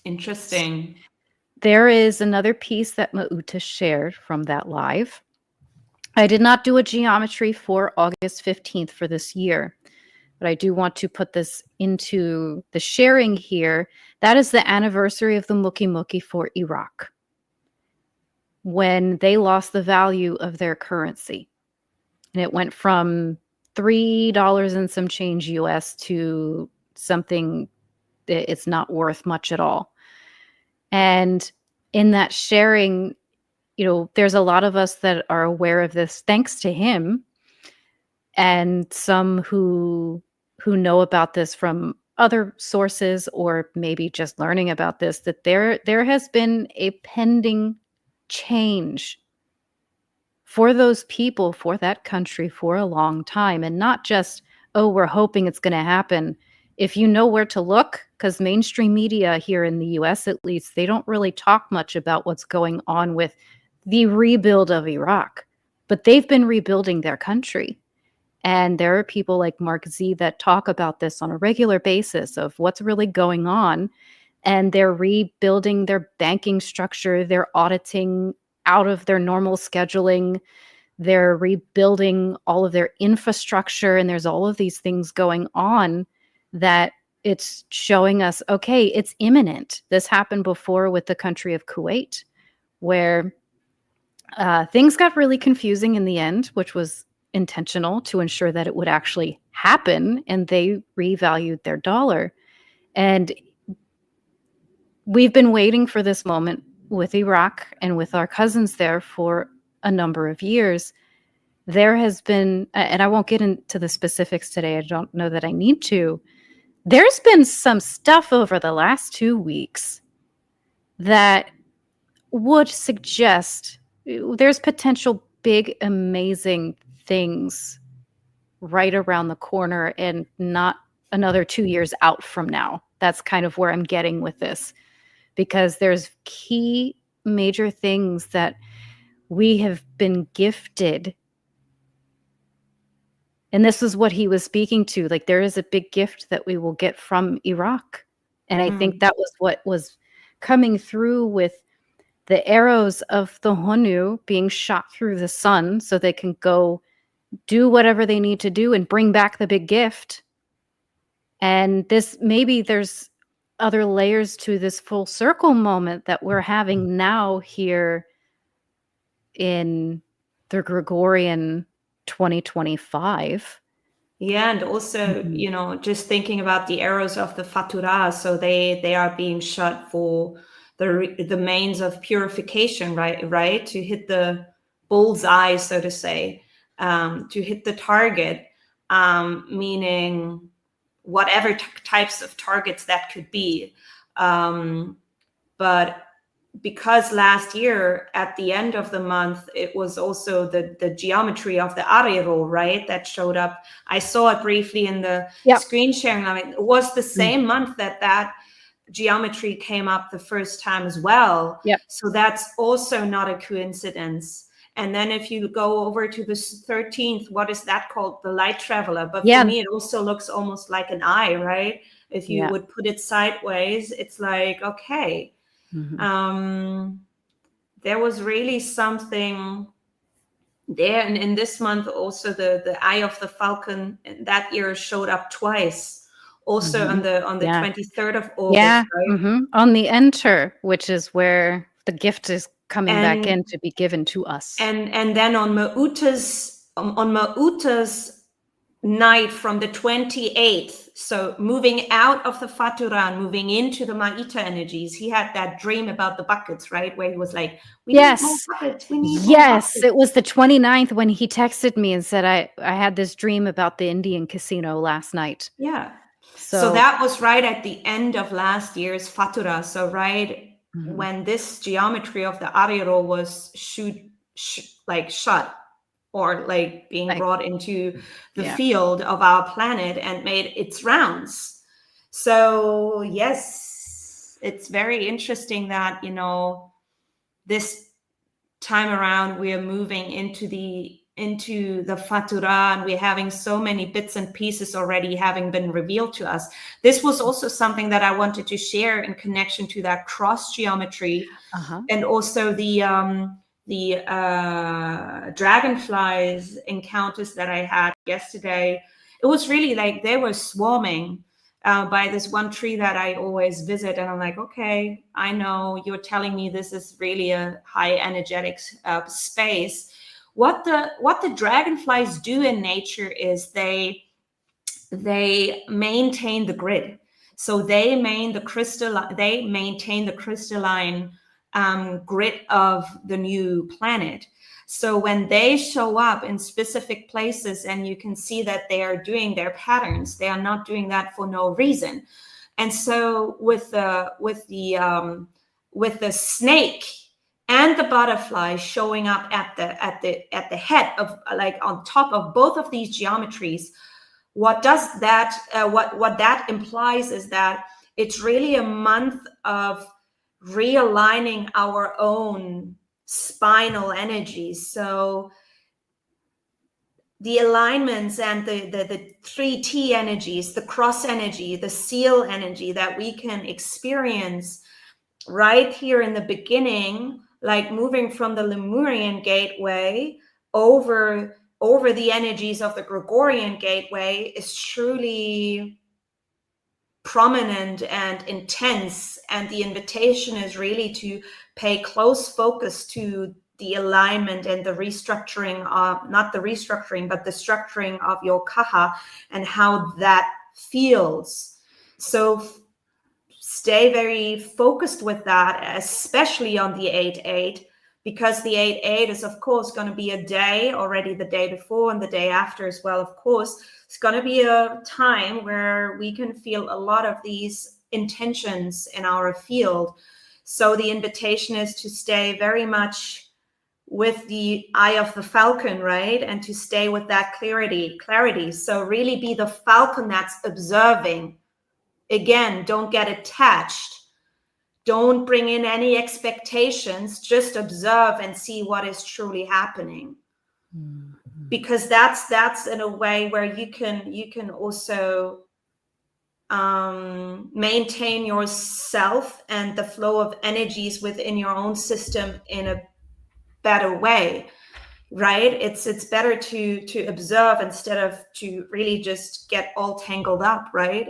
Interesting. There is another piece that Mauta shared from that live. I did not do a geometry for August 15th for this year, but I do want to put this into the sharing here. That is the anniversary of the Muki Muki for Iraq, when they lost the value of their currency. And it went from $3 and some change US to something that it's not worth much at all. And in that sharing, there's a lot of us that are aware of this thanks to him, and some who know about this from other sources, or maybe just learning about this, that there has been a pending change for those people, for that country, for a long time. And not just, oh, we're hoping it's going to happen. If you know where to look, because mainstream media here in the US, at least, they don't really talk much about what's going on with the rebuild of Iraq, but they've been rebuilding their country. And there are people like Mark Z that talk about this on a regular basis of what's really going on. And they're rebuilding their banking structure. They're auditing out of their normal scheduling. They're rebuilding all of their infrastructure. And there's all of these things going on that it's showing us, okay, it's imminent. This happened before with the country of Kuwait, where things got really confusing in the end, which was intentional to ensure that it would actually happen, and they revalued their dollar. And we've been waiting for this moment with Iraq and with our cousins there for a number of years. There has been, and I won't get into the specifics today, I don't know that I need to. There's been some stuff over the last 2 weeks that would suggest there's potential big, amazing things right around the corner, and not another 2 years out from now. That's kind of where I'm getting with this, because there's key major things that we have been gifted. And this is what he was speaking to. Like, there is a big gift that we will get from Iraq. And I think that was what was coming through with the arrows of the Honu being shot through the sun so they can go do whatever they need to do and bring back the big gift. And this, maybe there's other layers to this full circle moment that we're having now here in the Gregorian 2025. Yeah, and also, just thinking about the arrows of the Faturah, so they are being shot for the mains of purification, right? To hit the bullseye, so to say, to hit the target, meaning whatever types of targets that could be. But because last year at the end of the month, it was also the geometry of the Arero, right? That showed up. I saw it briefly in the screen sharing. I mean, it was the same month that geometry came up the first time as well. So that's also not a coincidence. And then if you go over to the 13th, what is that called? The light traveler. But for me, it also looks almost like an eye, right? If you would put it sideways, it's like, okay. There was really something there. And in this month, also the Eye of the Falcon that year showed up twice. Also on the 23rd of August, right? On the enter, which is where the gift is coming back in to be given to us. And then on Ma'uta's night from the 28th, so moving out of the Faturan, moving into the Ma'ita energies, he had that dream about the buckets, right? Where he was like, we need more buckets, we need more buckets. It was the 29th when he texted me and said, I had this dream about the Indian casino last night. Yeah. So that was right at the end of last year's Fatura. So when this geometry of the Ariro was shut or like being brought into the field of our planet and made its rounds. So yes, it's very interesting that, this time around we are moving into the Fatura, and we're having so many bits and pieces already having been revealed to us. This was also something that I wanted to share in connection to that cross geometry, and also the dragonflies encounters that I had yesterday. It was really like they were swarming by this one tree that I always visit. And I'm like, okay, I know you're telling me this is really a high energetic space. What the dragonflies do in nature is they maintain the grid. So they maintain the crystalline grid of the new planet. So when they show up in specific places and you can see that they are doing their patterns, they are not doing that for no reason. And so with the snake and the butterfly showing up at the head of, like, on top of both of these geometries, what that implies is that it's really a month of realigning our own spinal energies. So the alignments and the 3T energies, the cross energy, the seal energy that we can experience right here in the beginning, like moving from the Lemurian gateway over the energies of the Gregorian gateway, is truly prominent and intense. And the invitation is really to pay close focus to the alignment and the restructuring of, not the restructuring, but the structuring of your kaha and how that feels. So stay very focused with that, especially on the 8-8, because the 8-8 is, of course, going to be a day already, the day before and the day after as well, of course. It's going to be a time where we can feel a lot of these intentions in our field. So the invitation is to stay very much with the eye of the falcon, right? And to stay with that clarity. So really be the falcon that's observing. Again, don't get attached. Don't bring in any expectations. Just observe and see what is truly happening. Mm-hmm. Because that's in a way where you can also maintain yourself and the flow of energies within your own system in a better way, right? It's better to observe instead of to really just get all tangled up, right?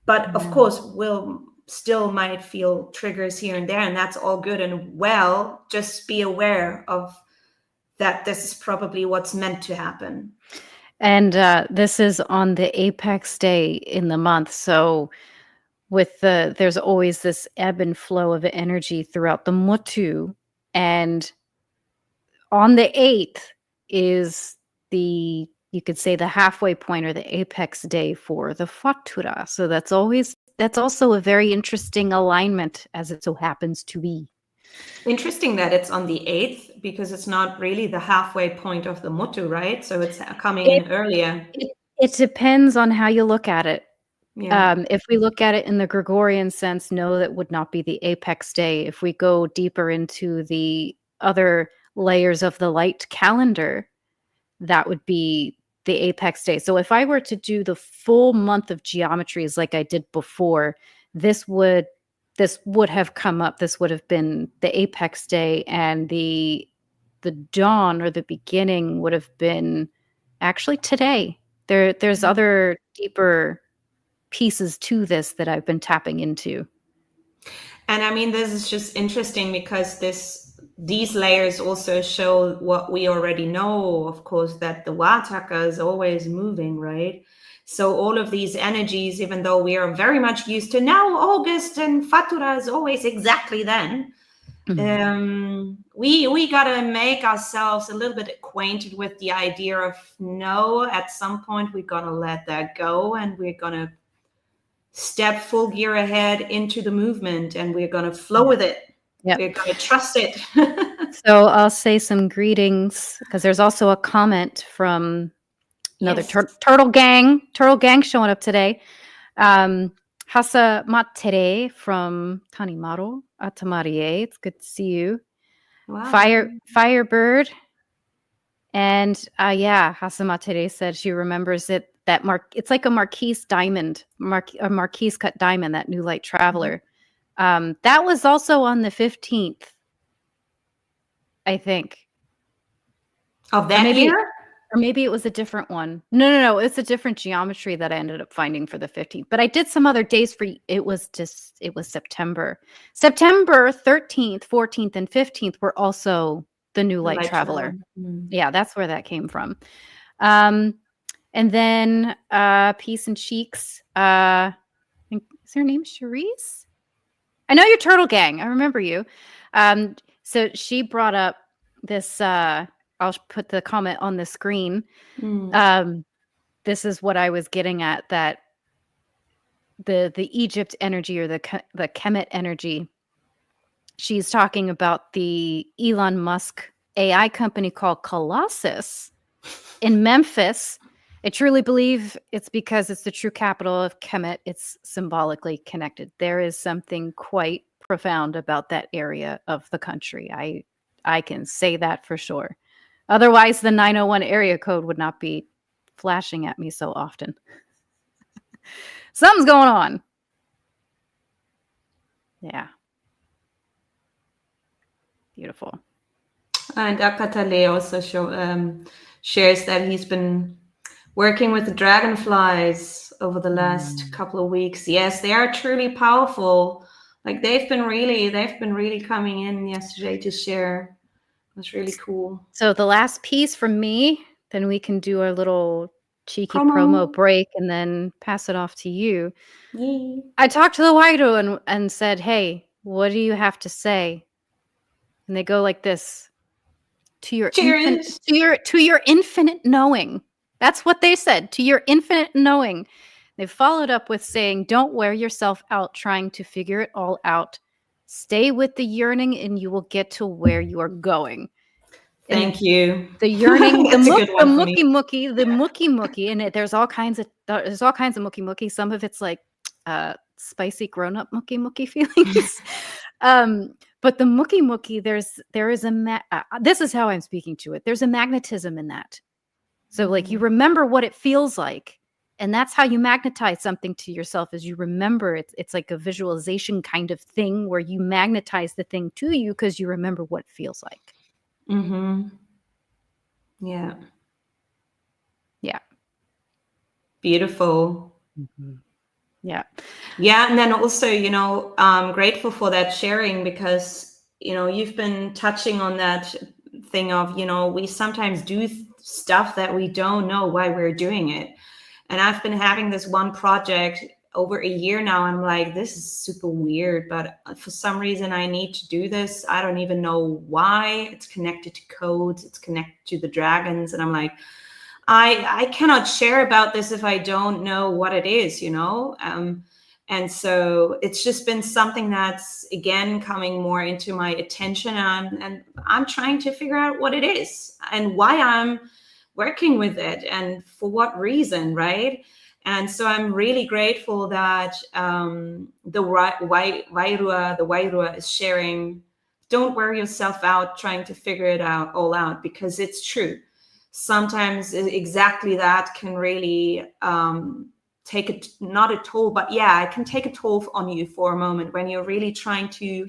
But of course, we'll still might feel triggers here and there, and that's all good and well. Just be aware of that. This is probably what's meant to happen. And this is on the apex day in the month. So there's always this ebb and flow of energy throughout the Motu. And on the 8th is you could say the halfway point or the apex day for the Fatura. So that's always that's also a very interesting alignment, as it so happens to be. Interesting that it's on the 8th, because it's not really the halfway point of the Motu, right? So it's coming in earlier. It depends on how you look at it. Yeah. If we look at it in the Gregorian sense, no, that would not be the apex day. If we go deeper into the other layers of the light calendar, that would be the apex day. So if I were to do the full month of geometries like I did before, this would have come up. This would have been the apex day, and the dawn or the beginning would have been actually today. There's other deeper pieces to this that I've been tapping into. And I mean, this is just interesting because these layers also show what we already know, of course, that the Wataka is always moving, right? So all of these energies, even though we are very much used to now August and Fatura is always exactly then, we gotta make ourselves a little bit acquainted with the idea of no, at some point we're gonna let that go, and we're gonna step full gear ahead into the movement, and we're going to flow with it. We're going to trust it. So I'll say some greetings, because there's also a comment from another turtle gang showing up today. Hasa Matere from Tanimaro Atamarie. It's good to see you. Wow. Firebird. And Hasa Matere said she remembers it. It's like a Marquise diamond, a Marquise cut diamond, that New Light Traveler. That was also on the 15th, I think. Of that year? Or maybe it was a different one. No. It's a different geometry that I ended up finding for the 15th. But I did some other days for it was September. September 13th, 14th, and 15th were also the New Light Traveler. Yeah, that's where that came from. And then Peace and Cheeks. Is her name Cherise? I know you're Turtle Gang. I remember you. So she brought up this. I'll put the comment on the screen. This is what I was getting at, that the Egypt energy, or the Kemet energy. She's talking about the Elon Musk AI company called Colossus in Memphis. I truly believe it's because it's the true capital of Kemet. It's symbolically connected. There is something quite profound about that area of the country. I can say that for sure. Otherwise, the 901 area code would not be flashing at me so often. Something's going on. Yeah. Beautiful. And Akatale also shares that he's been working with the dragonflies over the last couple of weeks. Yes, they are truly powerful. Like they've been really coming in yesterday to share. It was really cool. So the last piece from me, then we can do a little cheeky promo break and then pass it off to you. Yay. I talked to the Waido and said, hey, what do you have to say? And they go like this: to your infinite knowing. That's what they said, to your infinite knowing. They followed up with saying, don't wear yourself out trying to figure it all out. Stay with the yearning and you will get to where you are going. Thank you. The yearning, the mookie, and there's all kinds of mookie. Some of it's like spicy grown-up mookie feelings. But the mookie, there is this is how I'm speaking to it. There's a magnetism in that. So like you remember what it feels like, and that's how you magnetize something to yourself, is you remember it. It's like a visualization kind of thing where you magnetize the thing to you because you remember what it feels like. Yeah. Beautiful. Yeah. And then also, I'm grateful for that sharing, because, you've been touching on that thing of, we sometimes do stuff that we don't know why we're doing it. And I've been having this one project over a year now. I'm like, this is super weird, but for some reason I need to do this. I don't even know why. It's connected to codes. It's connected to the dragons. And I'm like, I cannot share about this if I don't know what it is, And so it's just been something that's, again, coming more into my attention. And I'm trying to figure out what it is and why I'm working with it and for what reason, right? And so I'm really grateful that the Wairua is sharing, don't wear yourself out trying to figure it out all out, because it's true. Sometimes exactly that can really take it, not a toll, but yeah, it can take a toll on you for a moment when you're really trying to.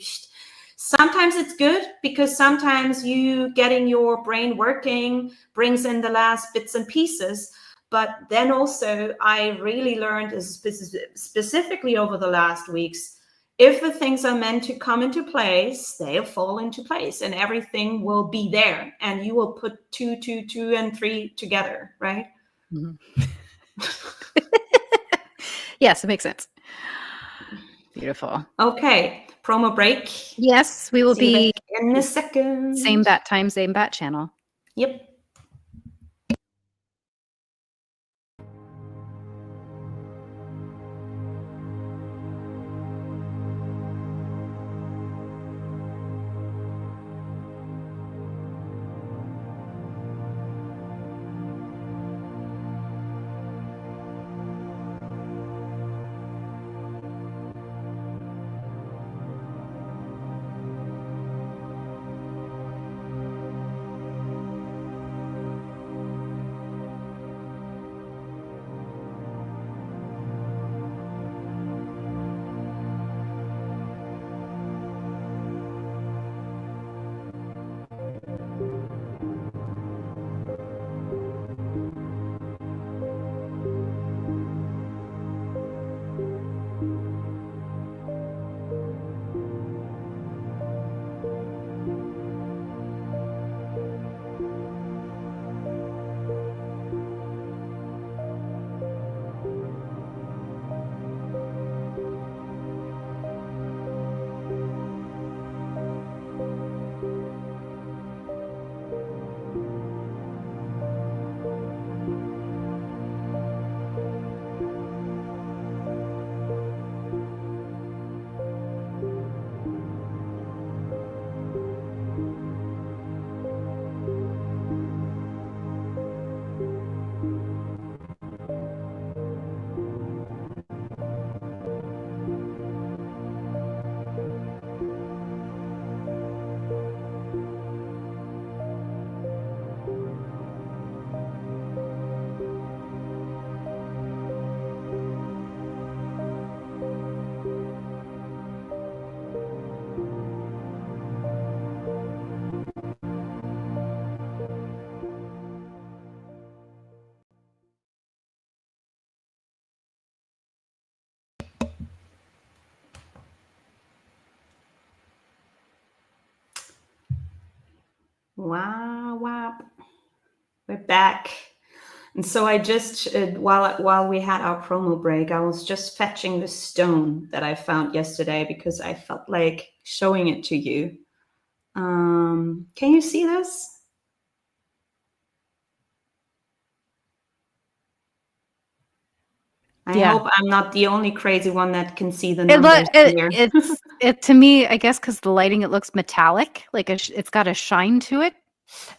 Sometimes it's good because sometimes you getting your brain working brings in the last bits and pieces. But then also I really learned, specifically over the last weeks, if the things are meant to come into place, they'll fall into place and everything will be there and you will put 2, 2, 2, and 3 together, right? Mm-hmm. Yes, it makes sense. Beautiful. Okay, promo break. Yes, we will be in a second. Same bat time, same bat channel. Yep. Wow. We're back. And so I just, while we had our promo break, I was just fetching the stone that I found yesterday because I felt like showing it to you. Can you see this? I hope I'm not the only crazy one that can see the numbers here. It to me, I guess, because the lighting, it looks metallic, like it's got a shine to it.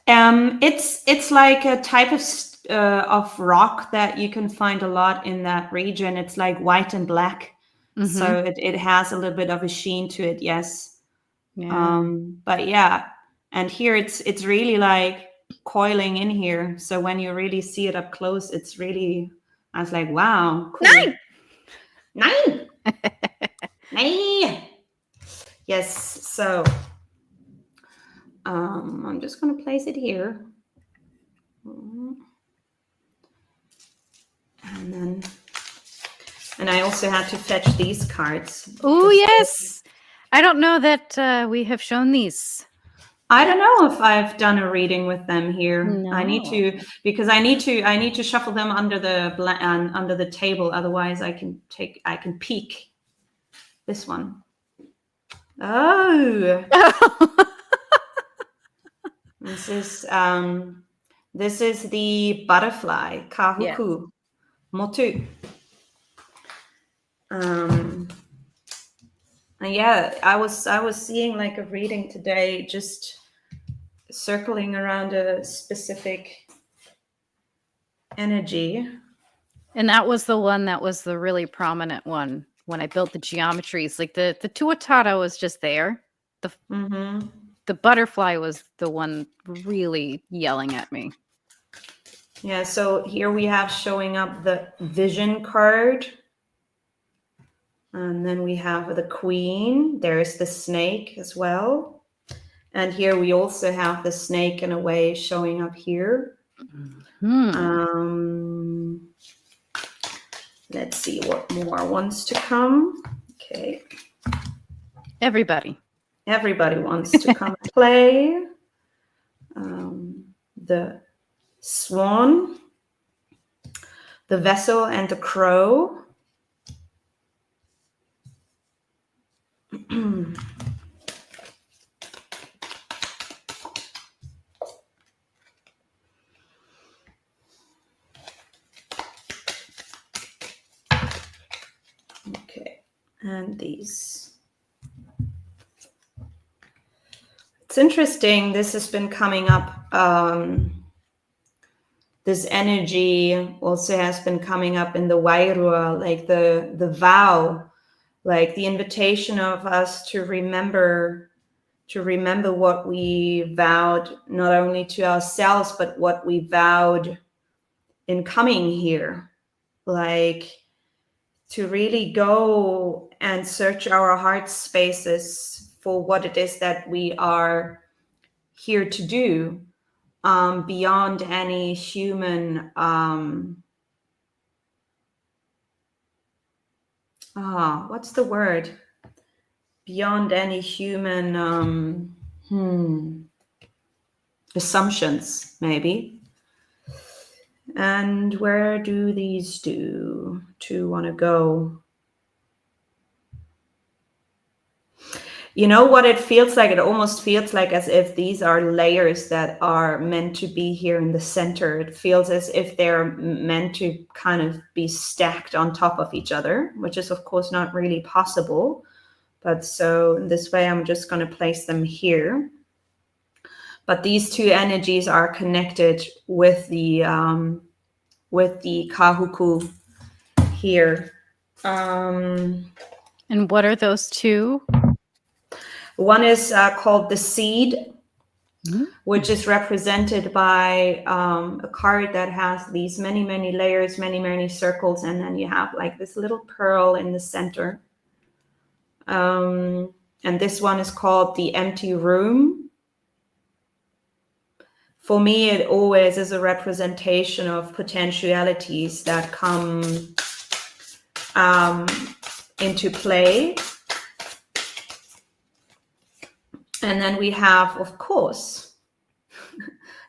It's like a type of rock that you can find a lot in that region. It's like white and black, so it has a little bit of a sheen to it. Yes, but yeah, and here it's really like coiling in here. So when you really see it up close, it's really. I was like, wow, cool. 9. Yes. So I'm just going to place it here. And I also had to fetch these cards. Oh, yes. I don't know that we have shown these. I don't know if I've done a reading with them here. No. I need to, because I need to shuffle them under the table. Otherwise, I can peek this one. Oh. This is the butterfly, Kahuku Motu. Yeah, I was seeing like a reading today, just circling around a specific energy. And that was the one that was the really prominent one when I built the geometries. Like the Tuatara was just there. The butterfly was the one really yelling at me. Yeah, so here we have showing up the vision card. And then we have the queen. There's the snake as well. And here we also have the snake in a way showing up here. Let's see what more wants to come. Okay. Everybody wants to come and play. The swan, the vessel, and the crow. Okay, and these. It's interesting. This has been coming up. This energy also has been coming up in the Wairua, like the vow, like the invitation of us to remember what we vowed, not only to ourselves, but what we vowed in coming here. Like to really go and search our heart spaces for what it is that we are here to do, beyond any human what's the word? Beyond any human assumptions, maybe. And where do these two want to go? You know what it feels like? It almost feels like as if these are layers that are meant to be here in the center. It feels as if they're meant to kind of be stacked on top of each other, which is of course not really possible. But so in this way, I'm just going to place them here. But these two energies are connected with the kahuku here. And what are those two? One is called the seed, which is represented by a card that has these many, many layers, many, many circles, and then you have like this little pearl in the center. And this one is called the empty room. For me, it always is a representation of potentialities that come into play. And then we have, of course,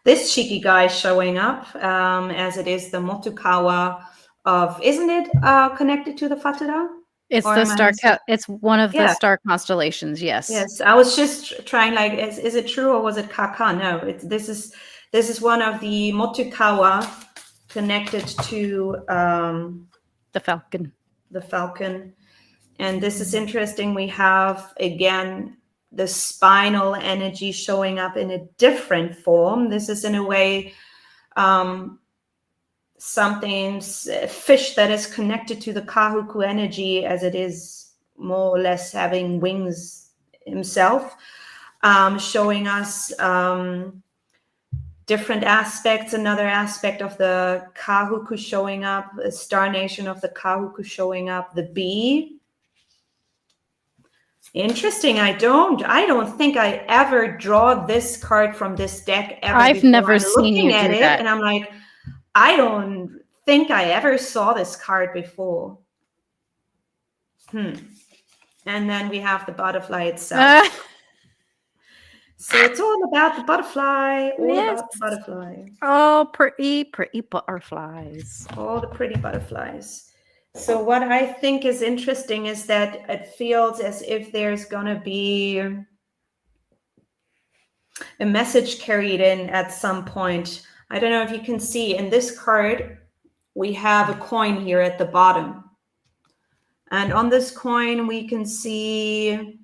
this cheeky guy showing up, as it is the Motukawa of, isn't it connected to the Fatara? It's the star. It's one of the star constellations. Yes. Yes. I was just trying, like, is it true or was it Kaka? No. This is one of the Motukawa connected to the falcon. The falcon, and this is interesting. We have again the spinal energy showing up in a different form. This is in a way fish that is connected to the kahuku energy, as it is more or less having wings himself, showing us different aspects. Another aspect of the kahuku showing up, the star nation of the kahuku showing up, the bee. Interesting. I don't think I ever draw this card from this deck ever. I've never seen you do that. And I'm like, I don't think I ever saw this card before. And then we have the butterfly itself. So it's all about the butterfly. About the butterfly. Oh, pretty butterflies. All the pretty butterflies. So what I think is interesting is that it feels as if there's going to be a message carried in at some point. I don't know if you can see in this card, we have a coin here at the bottom. And on this coin, we can see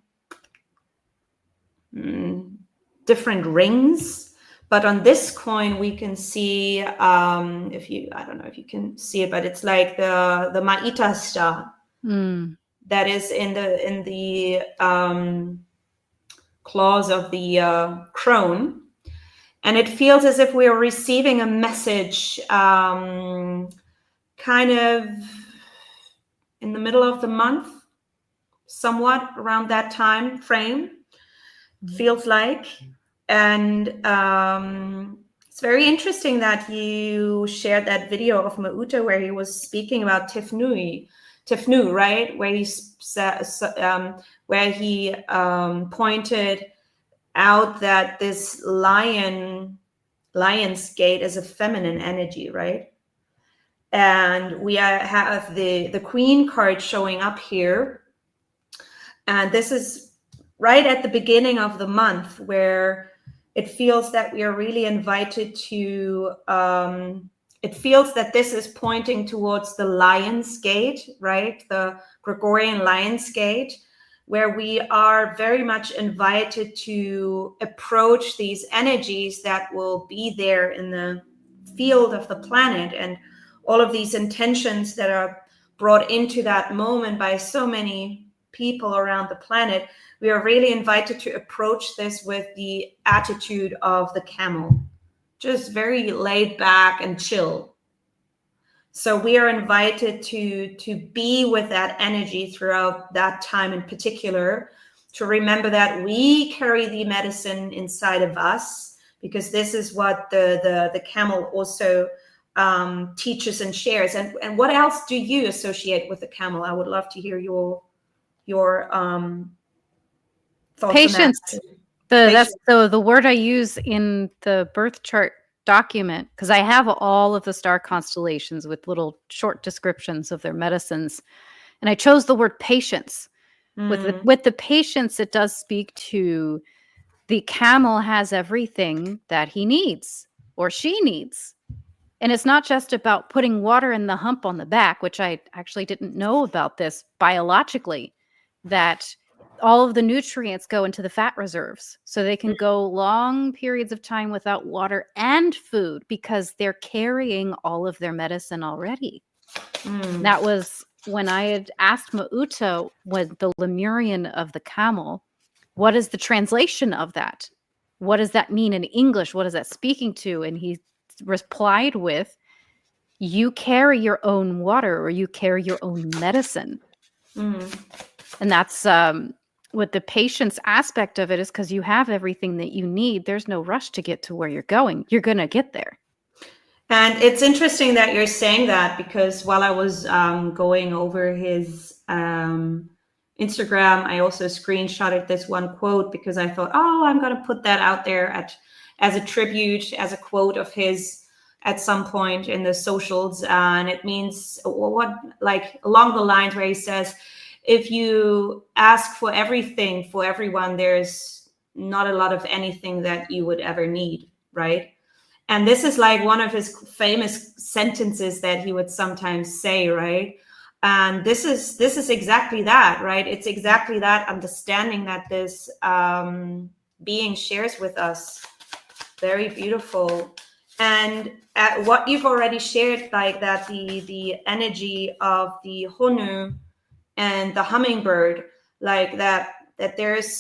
different rings. But on this coin, we can see, I don't know if you can see it, but it's like the Maita star that is in the claws of the crone. And it feels as if we are receiving a message kind of in the middle of the month, somewhat around that time frame, feels like. And it's very interesting that you shared that video of Mauta where he was speaking about Tifnu, right? Where he pointed out that this lion's gate is a feminine energy, right? And we have the Queen card showing up here. And this is right at the beginning of the month where it feels that we are really invited to, it feels that this is pointing towards the Lion's Gate, right? The Gregorian Lion's Gate, where we are very much invited to approach these energies that will be there in the field of the planet, and all of these intentions that are brought into that moment by so many people around the planet. We are really invited to approach this with the attitude of the camel, just very laid back and chill. So we are invited to be with that energy throughout that time in particular, to remember that we carry the medicine inside of us, because this is what the camel also teaches and shares. And what else do you associate with the camel? I would love to hear your thoughts. Patience. That's the word I use in the birth chart document, because I have all of the star constellations with little short descriptions of their medicines, and I chose the word patience. With the patience, it does speak to the camel has everything that he needs or she needs. And it's not just about putting water in the hump on the back, which I actually didn't know about this biologically, that all of the nutrients go into the fat reserves. So they can go long periods of time without water and food because they're carrying all of their medicine already. That was when I had asked Mauta, what the Lemurian of the camel, what is the translation of that? What does that mean in English? What is that speaking to? And he replied with, you carry your own water, or you carry your own medicine. And that's what the patience aspect of it is, because you have everything that you need. There's no rush to get to where you're going. You're going to get there. And it's interesting that you're saying that, because while I was going over his Instagram, I also screenshotted this one quote, because I thought, oh, I'm going to put that out there as a tribute, as a quote of his at some point in the socials. And it means what, like along the lines where he says, if you ask for everything for everyone, there's not a lot of anything that you would ever need, right? And this is like one of his famous sentences that he would sometimes say, right? And this is exactly that, right? It's exactly that understanding that this being shares with us. Very beautiful. And what you've already shared, like that the energy of the Honu and the hummingbird, like that there is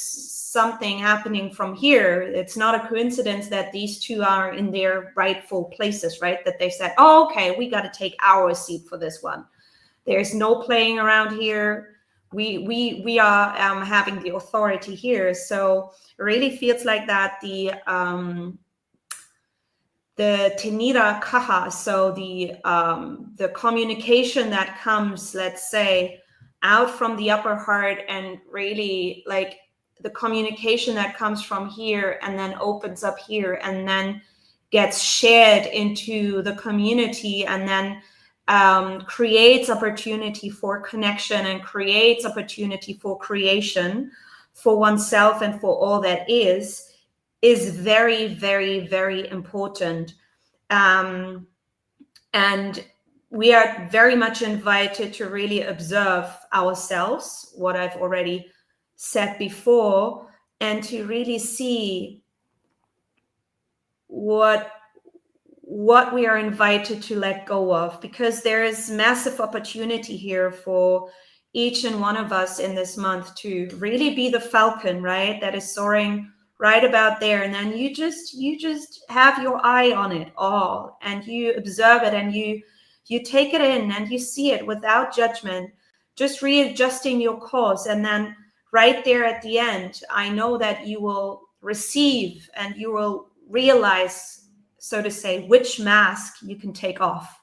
something happening from here. It's not a coincidence that these two are in their rightful places, right? That they said, oh, okay, we got to take our seat for this one. There's no playing around here. We are having the authority here. So it really feels like that the Tenira Kaha, so the communication that comes, let's say, out from the upper heart, and really like the communication that comes from here and then opens up here and then gets shared into the community, and then creates opportunity for connection and creates opportunity for creation for oneself and for all that is very, very, very important. And we are very much invited to really observe ourselves, what I've already said before, and to really see what we are invited to let go of, because there is massive opportunity here for each and one of us in this month to really be the falcon, right, that is soaring right about there. And then you just have your eye on it all, and you observe it, and you take it in, and you see it without judgment, just readjusting your course. And then right there at the end, I know that you will receive and you will realize, so to say, which mask you can take off,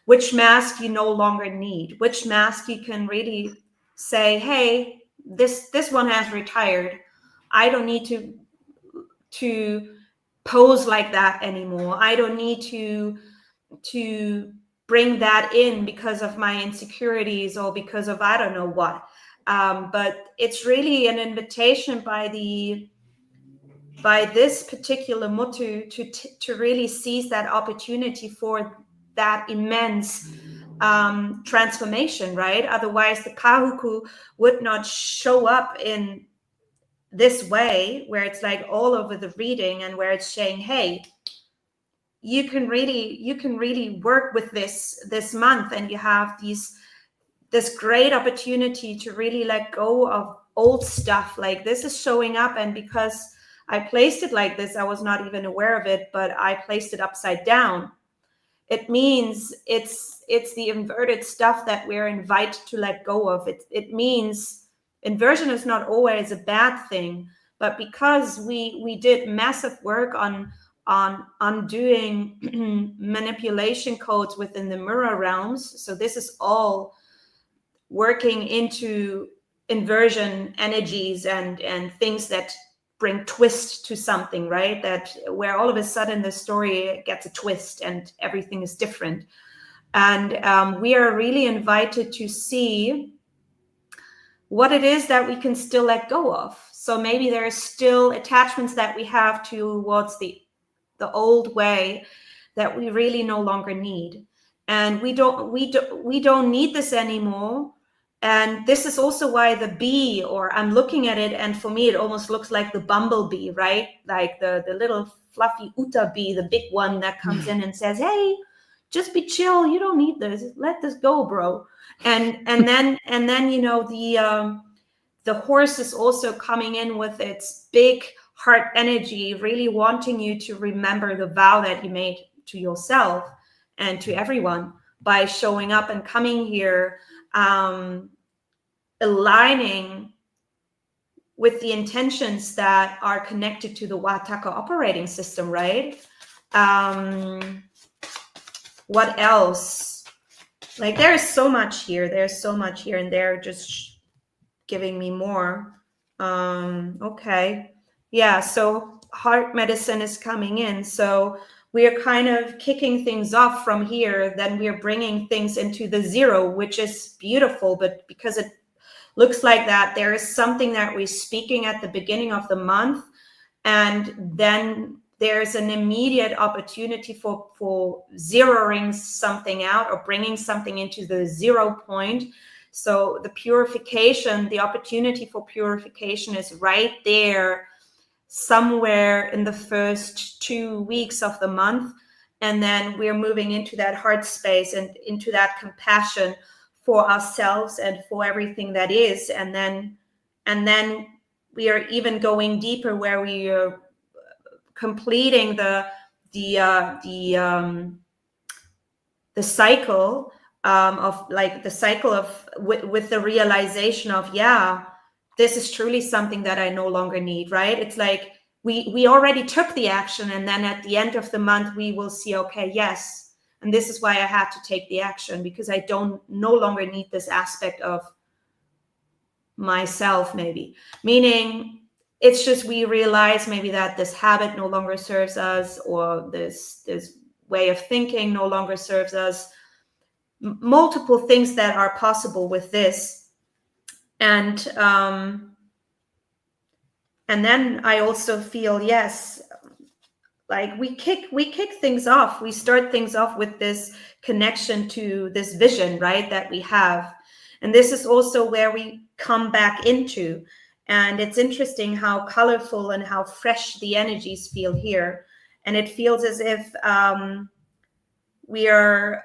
which mask you no longer need, which mask you can really say, hey, this one has retired. I don't need to pose like that anymore. I don't need to bring that in because of my insecurities or because of I don't know what. But it's really an invitation by this particular Mutu to really seize that opportunity for that immense transformation, right? Otherwise, the Kahuku would not show up in this way, where it's like all over the reading, and where it's saying, hey, you can really work with this month, and you have this great opportunity to really let go of old stuff. Like, this is showing up, and because I placed it like this, I was not even aware of it, but I placed it upside down. It means it's the inverted stuff that we're invited to let go of. It means inversion is not always a bad thing, but because we did massive work on undoing manipulation codes within the mirror realms. So this is all working into inversion energies and things that bring twist to something, right? That where all of a sudden the story gets a twist and everything is different. And we are really invited to see what it is that we can still let go of. So maybe there are still attachments that we have towards the old way that we really no longer need, and we don't need this anymore. And this is also why the bee, or I'm looking at it, and for me it almost looks like the bumblebee, right? Like the little fluffy Uta bee, the big one that comes in and says, hey, just be chill, you don't need this, let this go, bro. And then you know, the horse is also coming in with its big heart energy, really wanting you to remember the vow that you made to yourself and to everyone by showing up and coming here, aligning with the intentions that are connected to the Wataka operating system, right? What else? Like, there's so much here. There's so much here, and they're just giving me more. Okay. Yeah, so heart medicine is coming in. So we are kind of kicking things off from here. Then we are bringing things into the zero, which is beautiful. But because it looks like that, there is something that we're speaking at the beginning of the month. And then there's an immediate opportunity for zeroing something out or bringing something into the 0 point. So the purification, the opportunity for purification is right there somewhere in the first 2 weeks of the month. And then we're moving into that heart space and into that compassion for ourselves and for everything that is. And then we are even going deeper, where we are completing the cycle of, like, the cycle of with the realization of, yeah, this is truly something that I no longer need, right? It's like we already took the action, and then at the end of the month we will see, okay, yes, and this is why I had to take the action, because I no longer need this aspect of myself, maybe, meaning it's just we realize maybe that this habit no longer serves us, or this way of thinking no longer serves us. Multiple things that are possible with this. And then I also feel, yes, like we kick things off. We start things off with this connection to this vision, right, that we have. And this is also where we come back into. And it's interesting how colorful and how fresh the energies feel here. And it feels as if we are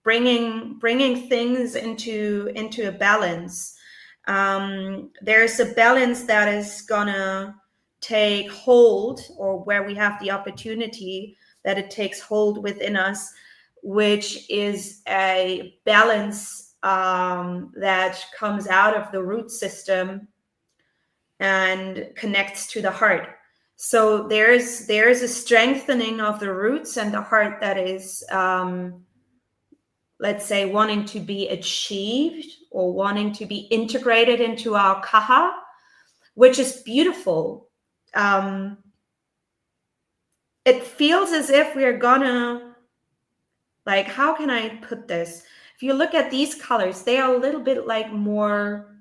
bringing things into a balance. There's a balance that is gonna take hold, or where we have the opportunity that it takes hold within us, which is a balance that comes out of the root system and connects to the heart. So there's a strengthening of the roots and the heart that is let's say wanting to be achieved or wanting to be integrated into our kaha, which is beautiful. It feels as if we're gonna, like, how can I put this? If you look at these colors, they are a little bit like more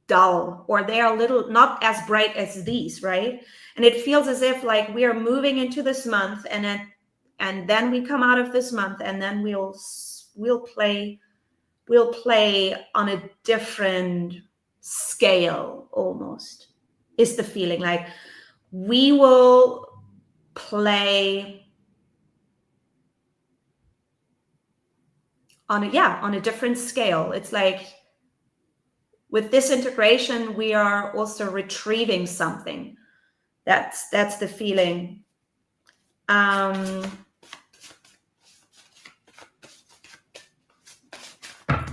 dull, or they are a little not as bright as these, right? And it feels as if like we are moving into this month, and then we come out of this month, and then we'll play on a different scale, almost, is the feeling. Like we will play on a different scale. It's like with this integration, we are also retrieving something. That's the feeling.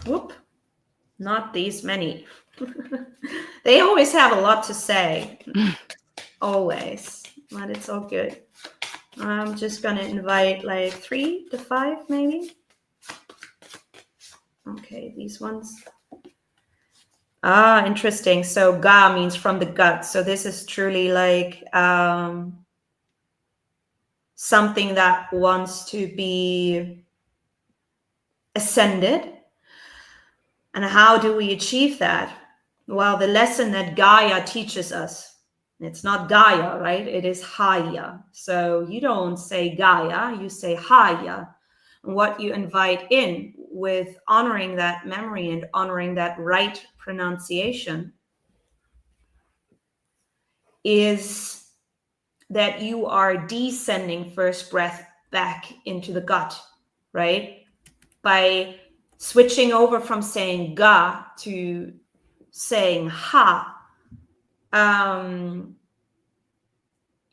Whoop, not these many. They always have a lot to say, always, but it's all good. I'm just gonna invite like 3 to 5 maybe. Okay, these ones. Interesting. So ga means from the gut. So this is truly like something that wants to be ascended. And how do we achieve that? Well, the lesson that Gaia teaches us, it's not Gaia, right? It is Haya. So you don't say Gaia, you say Haya. And what you invite in with honoring that memory and honoring that right pronunciation is that you are descending first breath back into the gut, right? By switching over from saying ga to saying ha,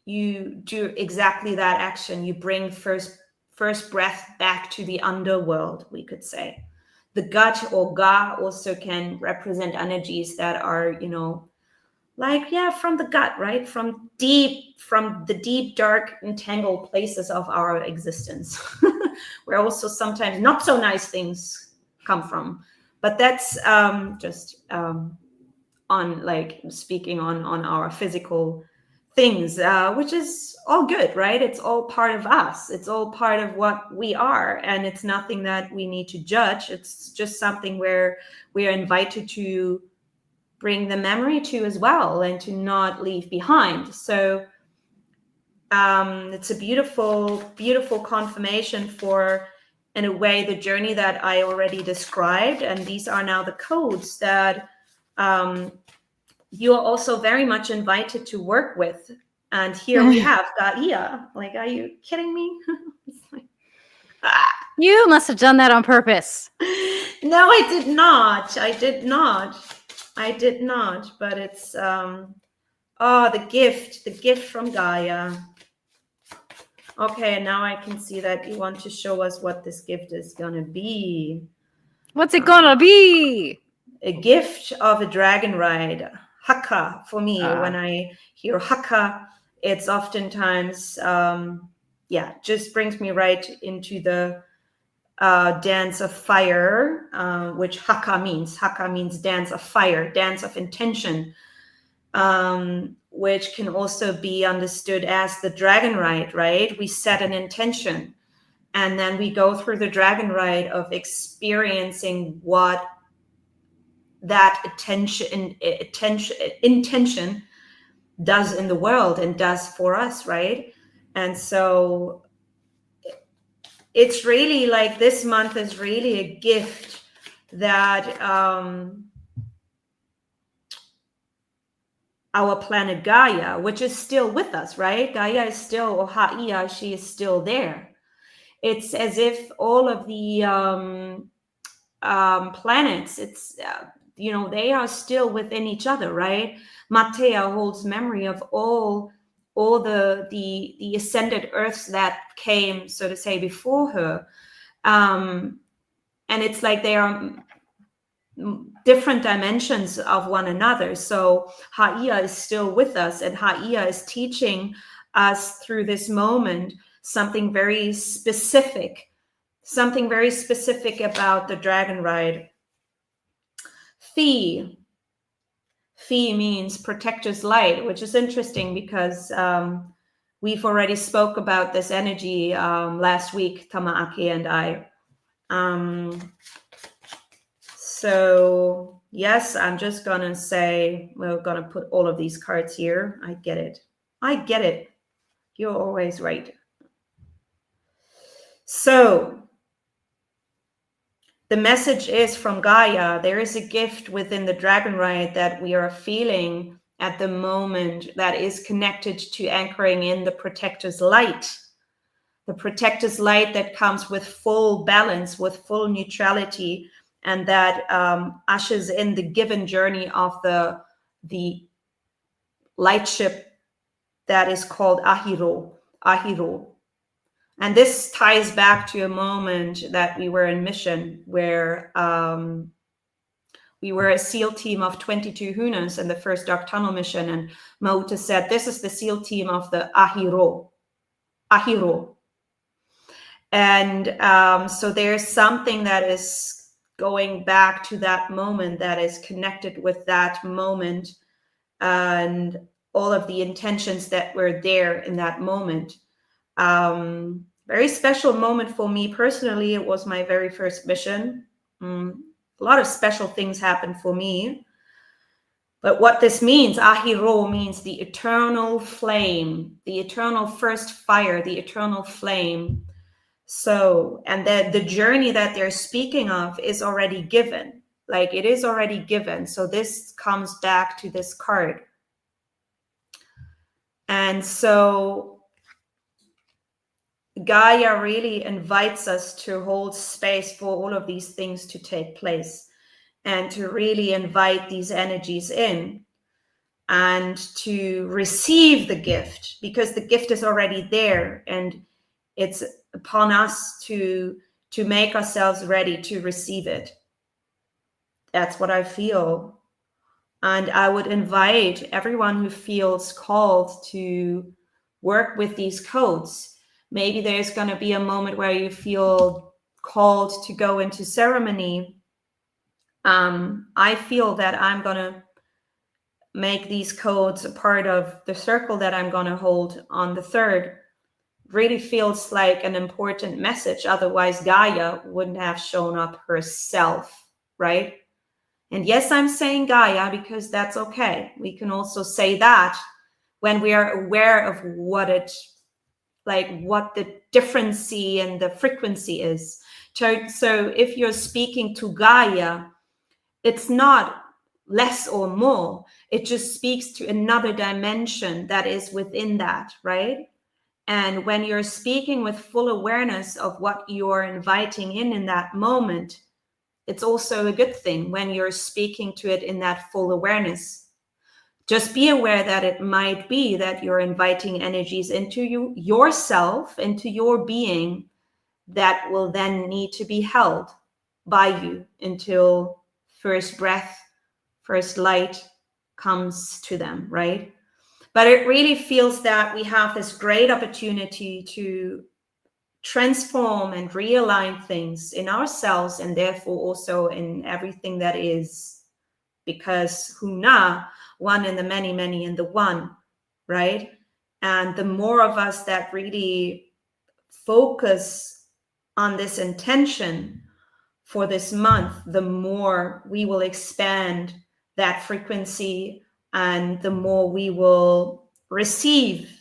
you do exactly that action. You bring first breath back to the underworld, we could say. The gut or ga also can represent energies that are, like, from the gut, right? From the deep, dark, entangled places of our existence, where also sometimes not so nice things come from. But that's just on like speaking on our physical things, which is all good, right? It's all part of us. It's all part of what we are. And it's nothing that we need to judge. It's just something where we are invited to bring the memory to as well, and to not leave behind. So it's a beautiful, beautiful confirmation for, in a way, the journey that I already described. And these are now the codes that you are also very much invited to work with. And here we have Gaia. Like, are you kidding me? You must have done that on purpose. No, I did not. But it's the gift from Gaia. Okay, and now I can see that you want to show us what this gift is gonna be. What's it gonna be? A gift of a dragon ride. Haka, for me, when I hear haka, it's oftentimes just brings me right into the dance of fire, which haka means. Haka means dance of fire, dance of intention, which can also be understood as the dragon ride, right? We set an intention, and then we go through the dragon ride of experiencing what that intention does in the world and does for us, right? And so it's really like this month is really a gift that our planet Gaia, which is still with us, right? Gaia is still, or Haia, she is still there. It's as if all of the planets, it's they are still within each other, right? Matea holds memory of all the ascended Earths that came, so to say, before her, and it's like they are different dimensions of one another. So Haia is still with us, and Haia is teaching us through this moment something very specific about the dragon ride. Fi means protector's light, which is interesting because we've already spoke about this energy last week, Tamaaki and I. So yes, I'm just gonna say, we're gonna put all of these cards here. I get it. You're always right. So the message is from Gaia. There is a gift within the dragon ride that we are feeling at the moment that is connected to anchoring in the protector's light. The protector's light that comes with full balance, with full neutrality, and that ushers in the given journey of the light ship that is called Ahiro. And this ties back to a moment that we were in mission where we were a SEAL team of 22 Hunas in the first Dark Tunnel mission. And Mauta said, this is the SEAL team of the Ahiro. And so there's something that is going back to that moment that is connected with that moment and all of the intentions that were there in that moment. Very special moment for me personally. It was my very first mission. A lot of special things happened for me. But what this means, Ahiro, means the eternal flame, the eternal first fire, the eternal flame. So, and that the journey that they're speaking of is already given. Like it is already given. So this comes back to this card. And so Gaia really invites us to hold space for all of these things to take place and to really invite these energies in and to receive the gift, because the gift is already there and it's upon us to make ourselves ready to receive it. That's what I feel. And I would invite everyone who feels called to work with these codes. Maybe there's going to be a moment where you feel called to go into ceremony. I feel that I'm going to make these codes a part of the circle that I'm going to hold on the 3rd. Really feels like an important message. Otherwise, Gaia wouldn't have shown up herself, right? And yes, I'm saying Gaia because that's okay. We can also say that when we are aware of what the difference and the frequency is. So if you're speaking to Gaia, it's not less or more. It just speaks to another dimension that is within that, right? And when you're speaking with full awareness of what you're inviting in that moment, it's also a good thing when you're speaking to it in that full awareness. Just be aware that it might be that you're inviting energies into yourself, into your being, that will then need to be held by you until first breath, first light comes to them, right? But it really feels that we have this great opportunity to transform and realign things in ourselves and therefore also in everything that is, because Huna, one in the many, many in the one, right? And the more of us that really focus on this intention for this month, the more we will expand that frequency and the more we will receive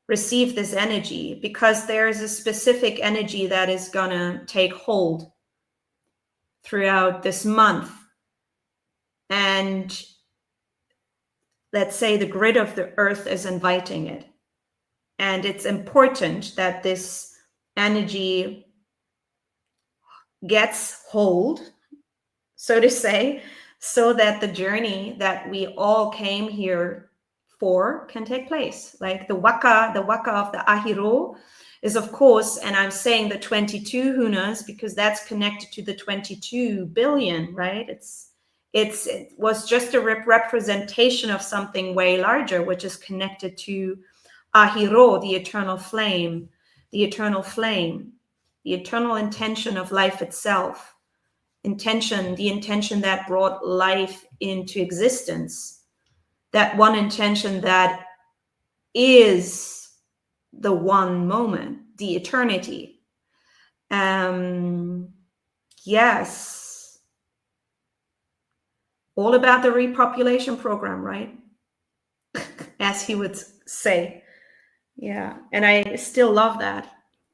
this energy, because there is a specific energy that is gonna take hold throughout this month. And let's say the grid of the earth is inviting it. And it's important that this energy gets hold, so to say, so that the journey that we all came here for can take place. Like the waka of the Ahiro is, of course, and I'm saying the 22 hunas because that's connected to the 22 billion, right? It was just a representation of something way larger, which is connected to Ahiro, the eternal flame, the eternal intention of life itself, the intention that brought life into existence, that one intention that is the one moment, the eternity. Yes. All about the repopulation program, right? As he would say. Yeah. And I still love that.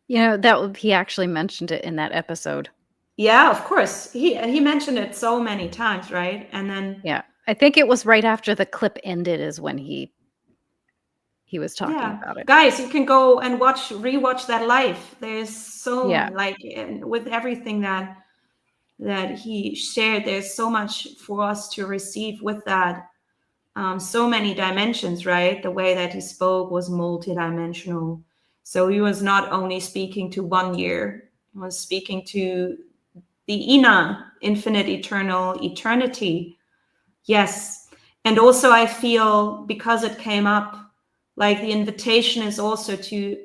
He actually mentioned it in that episode. Yeah, of course. He mentioned it so many times, right? And then I think it was right after the clip ended is when he was talking about it. Guys, you can go and rewatch that live. There's so with everything that he shared, there's so much for us to receive with that. So many dimensions, right? The way that he spoke was multidimensional. So he was not only speaking to 1 year, he was speaking to the Ina, infinite, eternal, eternity. Yes. And also I feel, because it came up, like the invitation is also to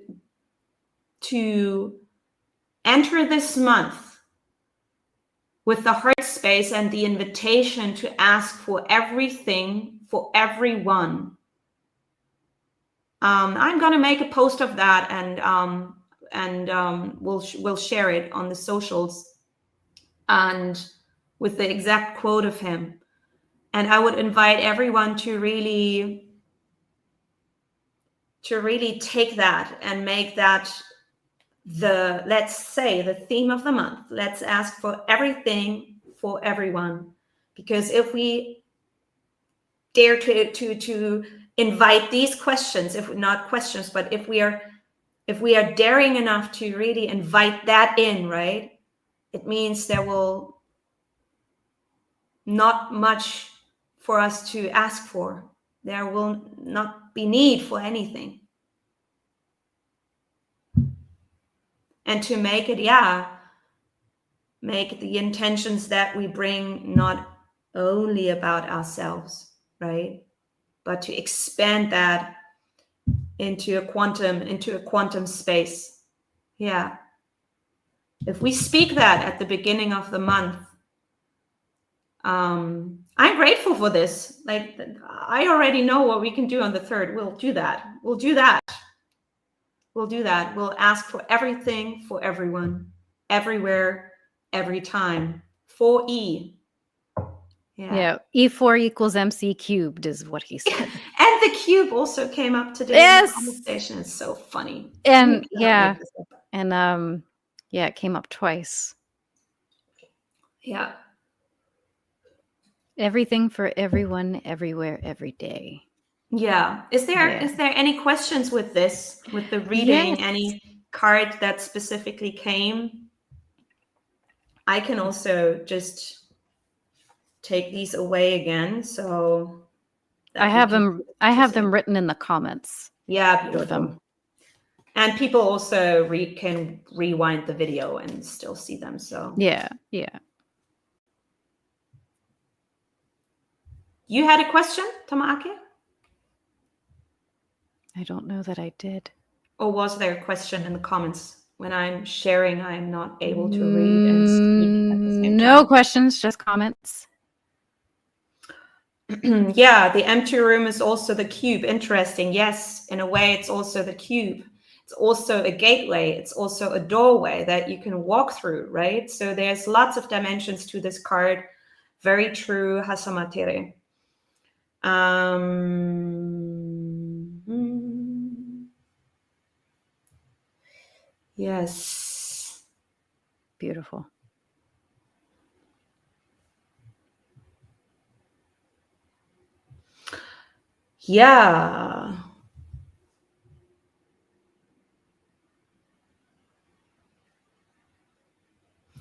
enter this month with the heart space and the invitation to ask for everything, for everyone. I'm going to make a post of that and we'll share it on the socials and with the exact quote of him. And I would invite everyone to really take that and make that let's say the theme of the month. Let's ask for everything for everyone, because if we dare to invite these questions, if not questions, but if we are daring enough to really invite that in, right, it means there will not much for us to ask for. There will not be need for anything. And to make it, make the intentions that we bring not only about ourselves, right? But to expand that into a quantum space. Yeah. If we speak that at the beginning of the month, I'm grateful for this. Like, I already know what we can do on the 3rd. We'll do that. We'll do that. We'll ask for everything for everyone, everywhere, every time. 4E. Yeah. E4 equals MC cubed is what he said. And the cube also came up today in the conversation. It's so funny. And it came up twice. Yeah. Everything for everyone, everywhere, every day. Yeah. Is there any questions with this, with the reading? Yes. Any card that specifically came? I can also just take these away again. So I have them written in the comments. Yeah, beautiful. And people also can rewind the video and still see them. So yeah. You had a question, Tamaake? I don't know that I did. Or was there a question in the comments? When I'm sharing, I'm not able to read and speak at the same time. No questions, just comments. Yeah, the empty room is also the cube. Interesting. Yes, in a way, it's also the cube. It's also a gateway. It's also a doorway that you can walk through, right? So there's lots of dimensions to this card. Very true, Hasamatere. Yes. Beautiful. Yeah.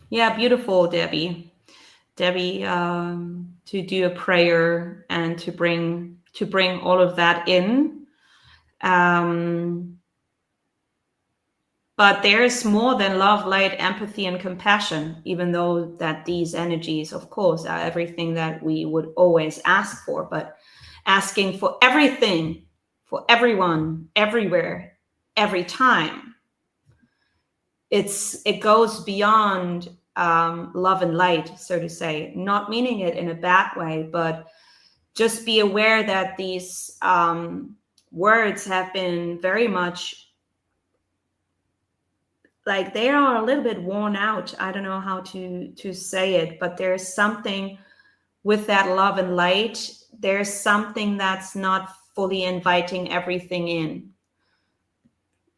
Yeah, beautiful, Debbie. Debbie, to do a prayer and to bring all of that in. But there's more than love, light, empathy, and compassion, even though that these energies, of course, are everything that we would always ask for, but asking for everything, for everyone, everywhere, every time. It goes beyond love and light, so to say, not meaning it in a bad way, but just be aware that these words have been very much like they are a little bit worn out. I don't know how to say it, but there's something with that love and light. There's something that's not fully inviting everything in.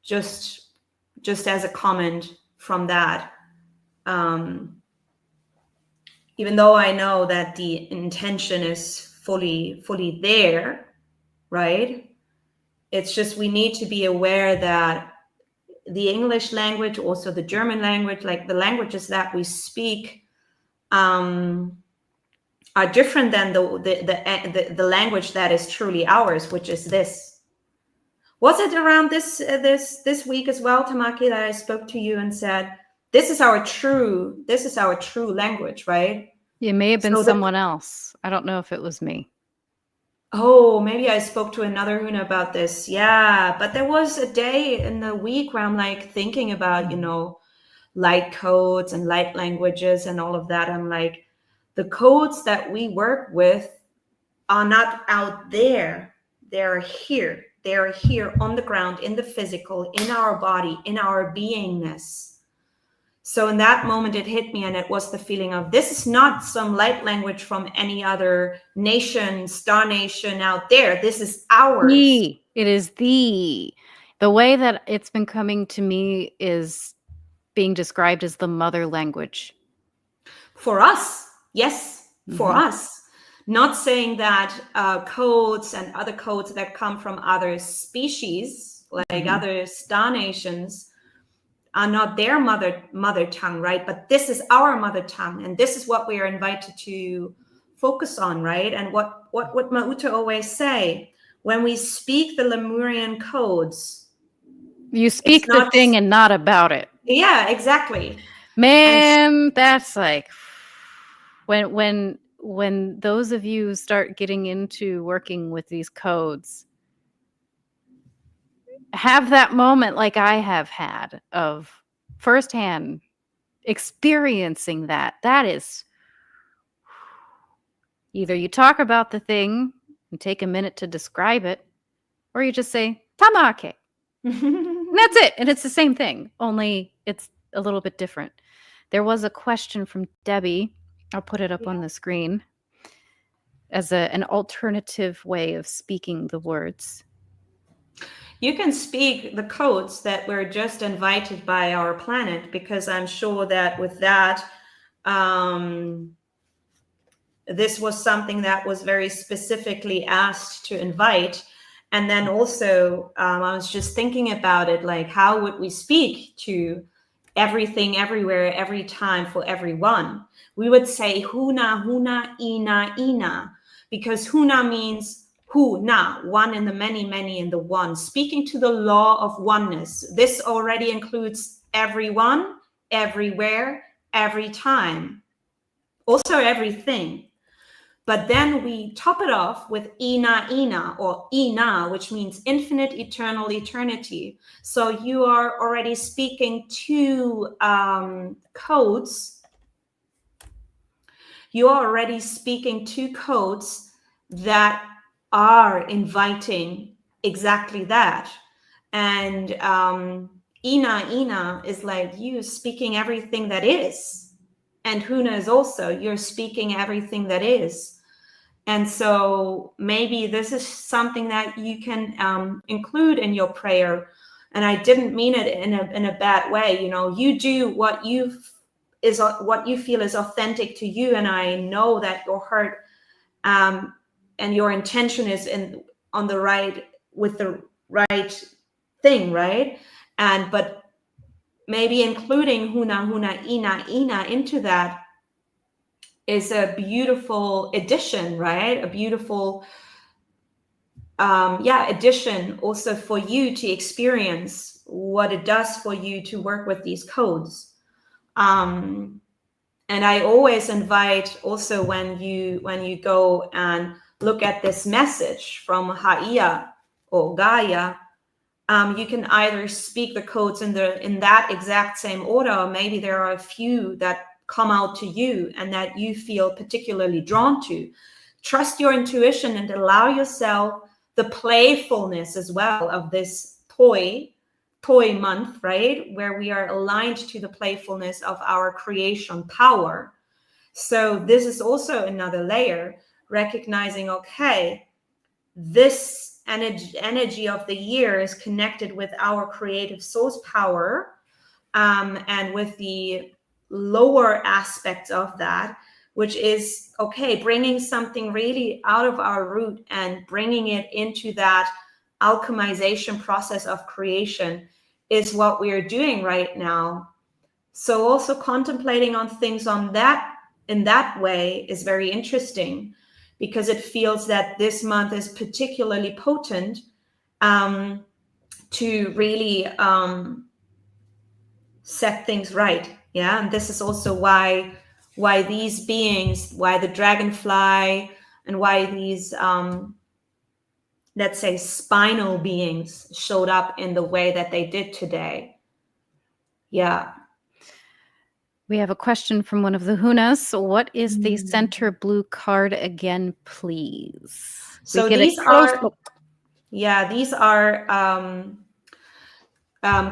Just as a comment from that. Even though I know that the intention is fully there, right? It's just we need to be aware that the English language, also the German language, like the languages that we speak, are different than the language that is truly ours, which is this. Was it around this week as well, Tamaki, that I spoke to you and said, this is our true language, right? It may have been someone else. I don't know if it was me. Oh, maybe I spoke to another Huna about this. Yeah, but there was a day in the week where I'm like thinking about, light codes and light languages and all of that. I'm like, the codes that we work with are not out there. They're here. They're here on the ground, in the physical, in our body, in our beingness. So in that moment, it hit me, and it was the feeling of, this is not some light language from any other nation, star nation out there. This is ours. It is the way that it's been coming to me is being described as the mother language. For us, yes, for us. Not saying that codes and other codes that come from other species, like other star nations, are not their mother tongue, right? But this is our mother tongue, and this is what we are invited to focus on, right? And what Mauta always say, when we speak the Lemurian codes, you speak the thing and not about it. Yeah, exactly. Man, that's like when those of you start getting into working with these codes, have that moment like I have had of firsthand experiencing that. That is, either you talk about the thing and take a minute to describe it, or you just say, tamake. And that's it. And it's the same thing, only it's a little bit different. There was a question from Debbie. I'll put it up on the screen as an alternative way of speaking the words. You can speak the codes that were just invited by our planet, because I'm sure that with that, this was something that was very specifically asked to invite. And then also, I was just thinking about it, like, how would we speak to everything, everywhere, every time, for everyone? We would say huna, huna, ina, ina, because huna means who, na, one in the many, many in the one, speaking to the law of oneness. This already includes everyone, everywhere, every time, also everything. But then we top it off with ina, ina, or ina, which means infinite, eternal, eternity. So you are already speaking to codes. You are already speaking to codes that are inviting exactly that. And ina, ina is like you speaking everything that is. And huna is also, you're speaking everything that is. And so maybe this is something that you can include in your prayer. And I didn't mean it in a bad way. You do what you feel is authentic to you. And I know that your heart and your intention is with the right thing, right? But maybe including huna huna ina ina into that is a beautiful addition, right? A beautiful addition also for you to experience what it does for you to work with these codes. And I always invite also when you go and look at this message from Ha'ia or Gaia, you can either speak the codes in that exact same order, or maybe there are a few that come out to you and that you feel particularly drawn to. Trust your intuition and allow yourself the playfulness as well of this toy month, right? Where we are aligned to the playfulness of our creation power. So this is also another layer, recognizing, okay, this energy of the year is connected with our creative source power, and with the lower aspects of that, which is, okay, bringing something really out of our root and bringing it into that alchemization process of creation is what we are doing right now. So also contemplating on things in that way is very interesting, because it feels that this month is particularly potent to really set things right. Yeah. And this is also why these beings, why the dragonfly, and why these let's say spinal beings showed up in the way that they did today. Yeah. We have a question from one of the Hunas. What is the center blue card again, please? So these are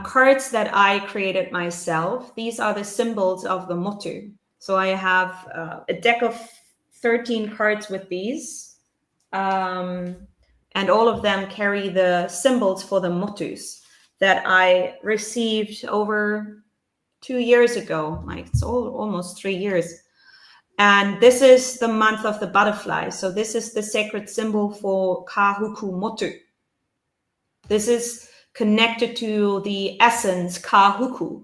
cards that I created myself. These are the symbols of the motu. So I have a deck of 13 cards with these, and all of them carry the symbols for the motus that I received over 2 years ago. Like, it's almost 3 years. And this is the month of the butterfly. So this is the sacred symbol for Kahuku Motu. This is connected to the essence Kahuku.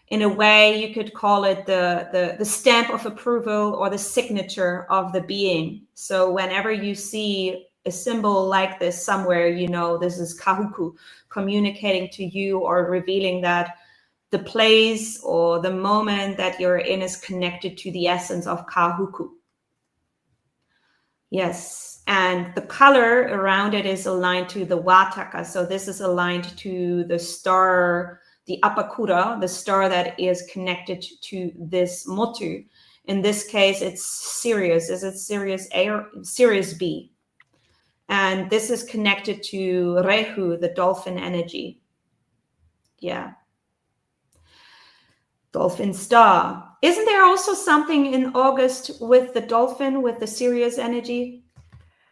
In a way, you could call it the stamp of approval or the signature of the being. So whenever you see a symbol like this somewhere, this is Kahuku communicating to you or revealing that the place or the moment that you're in is connected to the essence of Kahuku. Yes, and the color around it is aligned to the Wataka. So this is aligned to the star, the Apakura, the star that is connected to this Motu. In this case, it's Sirius. Is it Sirius A or Sirius B? And this is connected to Rehu, the dolphin energy. Yeah. Dolphin star. Isn't there also something in August with the dolphin, with the Sirius energy?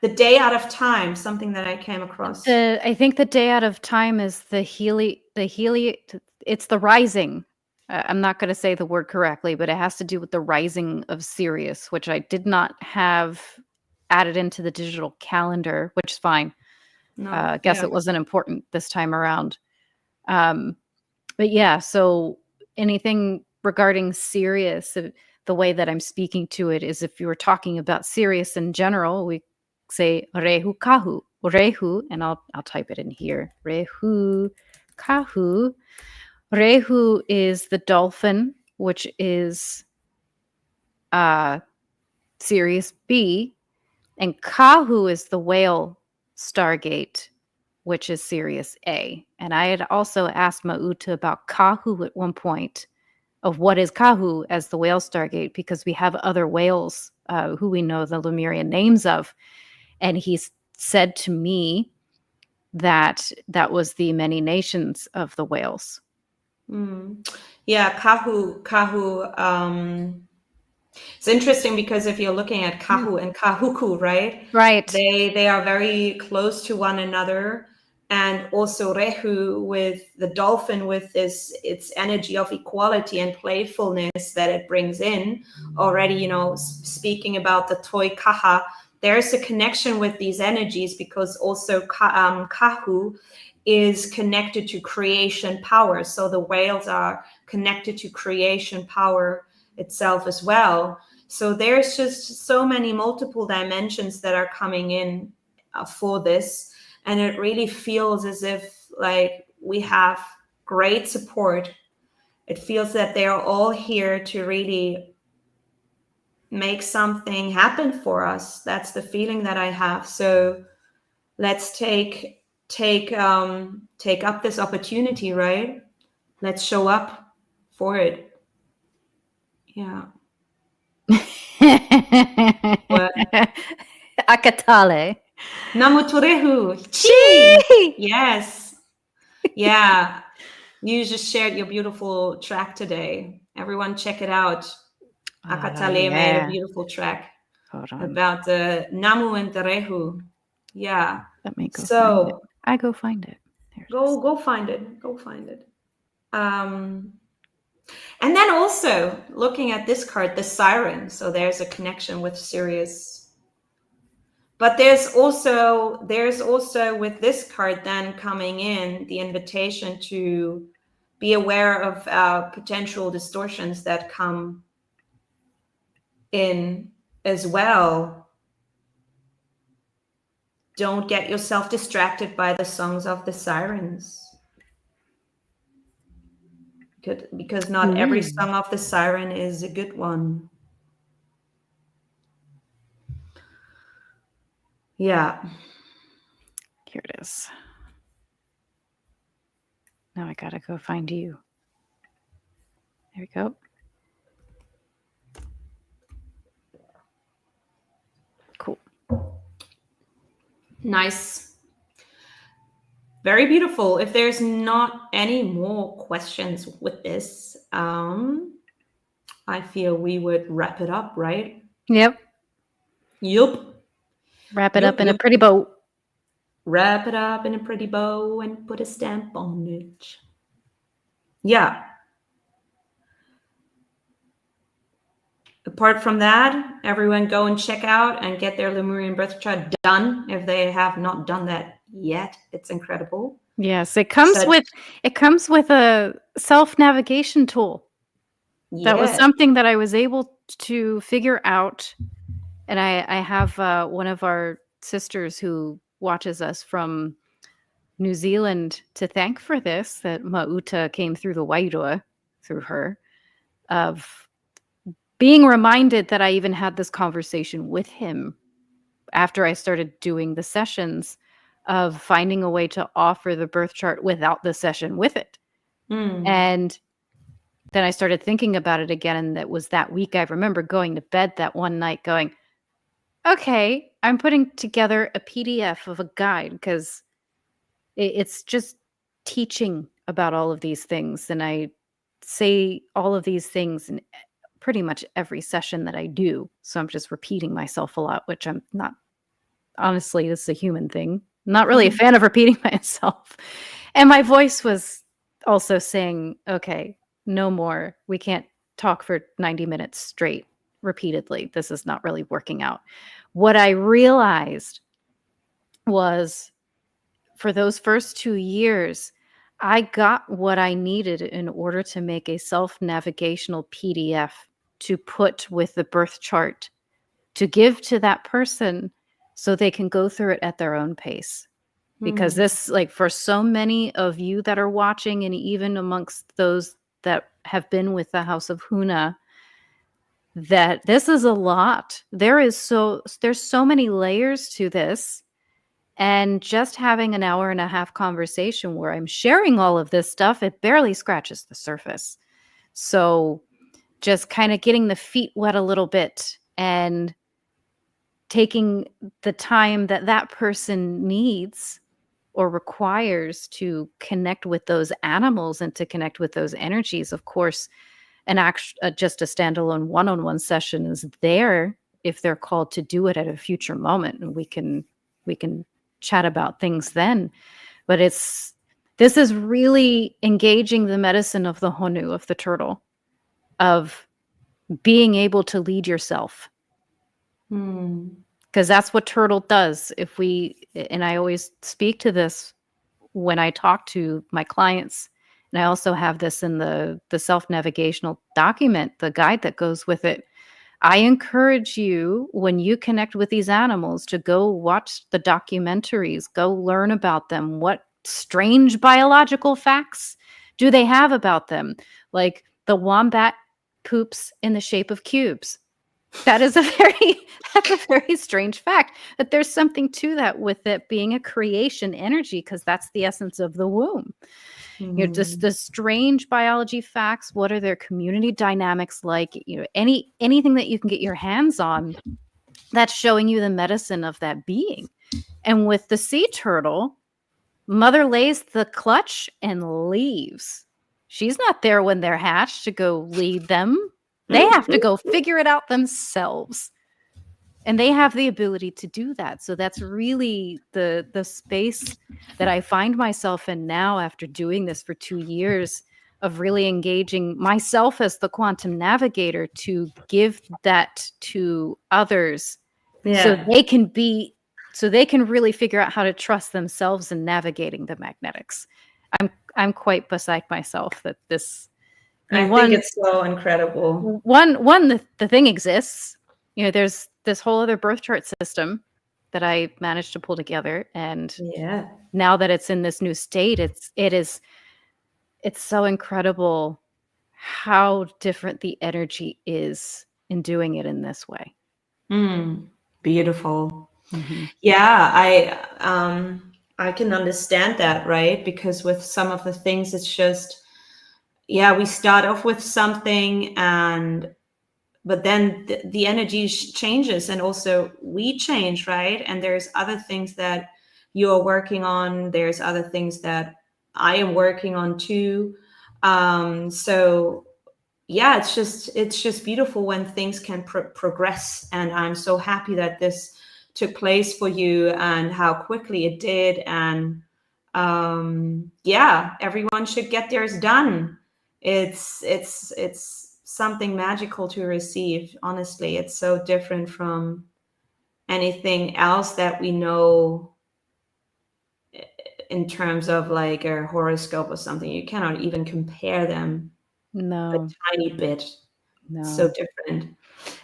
The day out of time, something that I came across. I think the day out of time is the it's the rising. I'm not going to say the word correctly, but it has to do with the rising of Sirius, which I did not have added into the digital calendar, which is fine. I guess it wasn't important this time around. But yeah, so anything regarding Sirius, the way that I'm speaking to it is, if you were talking about Sirius in general, we say Rehu Kahu. Rehu, and I'll type it in here. Rehu Kahu. Rehu is the dolphin, which is Sirius B, and Kahu is the whale Stargate, which is Sirius A. And I had also asked Mauta about Kahu at one point, of what is Kahu as the whale Stargate, because we have other whales who we know the Lemurian names of. And he said to me that was the many nations of the whales. Yeah, Kahu It's interesting because if you're looking at Kahu and Kahuku, right? Right. They are very close to one another. And also Rehu with the dolphin with its energy of equality and playfulness that it brings in. Already, you know, speaking about the Toi Kaha, there's a connection with these energies because also Kahu is connected to creation power. So the whales are connected to creation power itself as well. So there's just so many multiple dimensions that are coming in for this. And it really feels as if like we have great support. It feels that they are all here to really make something happen for us. That's the feeling that I have. So let's take up this opportunity, right? Let's show up for it. Yeah. What? Akatale. Namuturehu. Chi! Yes. Yeah. You just shared your beautiful track today. Everyone check it out. Akatale made a beautiful track about the Namu and the Rehu. Yeah. Let me go find it. I go find it. Go find it. Go find it. And then also looking at this card, the Siren. So there's a connection with Sirius. But there's also with this card then coming in the invitation to be aware of potential distortions that come in as well. Don't get yourself distracted by the songs of the sirens. Because not every song of the siren is a good one. Yeah. Here it is. Now I gotta go find you. There we go. Cool. Nice. Very beautiful. If there's not any more questions with this, I feel we would wrap it up, right? Yep. Wrap it up in a pretty bow. Wrap it up in a pretty bow and put a stamp on it. Yeah. Apart from that, everyone go and check out and get their Lemurian birth chart done if they have not done that yet. It's incredible. Yes, it comes with a self-navigation tool. Yeah. That was something that I was able to figure out. And I have one of our sisters who watches us from New Zealand to thank for this, that Mauta came through the Wairua, through her, of being reminded that I even had this conversation with him after I started doing the sessions, of finding a way to offer the birth chart without the session with it. And then I started thinking about it again. And that was that week. I remember going to bed that one night going, okay, I'm putting together a PDF of a guide because it's just teaching about all of these things. And I say all of these things in pretty much every session that I do. So I'm just repeating myself a lot, which I'm not. Honestly, this is a human thing. Not really a fan of repeating myself. And my voice was also saying, okay, no more. We can't talk for 90 minutes straight repeatedly. This is not really working out. What I realized was, for those first 2 years, I got what I needed in order to make a self-navigational PDF to put with the birth chart to give to that person so they can go through it at their own pace. Because this, like, for so many of you that are watching, and even amongst those that have been with the House of Huna, that this is a lot. There's so many layers to this. And just having an hour and a half conversation where I'm sharing all of this stuff, it barely scratches the surface. So just kind of getting the feet wet a little bit and taking the time that that person needs or requires to connect with those animals and to connect with those energies. Of course, just a standalone one-on-one session is there if they're called to do it at a future moment, and we can chat about things then. But this is really engaging the medicine of the Honu, of the turtle, of being able to lead yourself. Because that's what turtle does. And I always speak to this when I talk to my clients, and I also have this in the self-navigational document, the guide that goes with it. I encourage you, when you connect with these animals, to go watch the documentaries, go learn about them. What strange biological facts do they have about them? Like the wombat poops in the shape of cubes. That's a very strange fact, that there's something to that with it being a creation energy, because that's the essence of the womb. Just the strange biology facts. What are their community dynamics like? Anything that you can get your hands on that's showing you the medicine of that being. And with the sea turtle, mother lays the clutch and leaves. She's not there when they're hatched to go lead them. They have to go figure it out themselves. And they have the ability to do that. So that's really the space that I find myself in now, after doing this for 2 years, of really engaging myself as the quantum navigator to give that to others. So they can really figure out how to trust themselves in navigating the magnetics. I'm quite beside myself that this. I think it's so incredible. The thing exists. There's this whole other birth chart system that I managed to pull together, and now that it's in this new state, it's so incredible how different the energy is in doing it in this way. Beautiful. Yeah, I can understand that, right? Because with some of the things, it's just, we start off with something, but then the energy changes, and also we change, right? And there's other things that you're working on. There's other things that I am working on too. So yeah, it's just beautiful when things can progress. And I'm so happy that this took place for you and how quickly it did. And everyone should get theirs done. It's something magical to receive. Honestly, it's so different from anything else that we know in terms of like a horoscope or something. You cannot even compare them. No. A tiny bit. No. So different.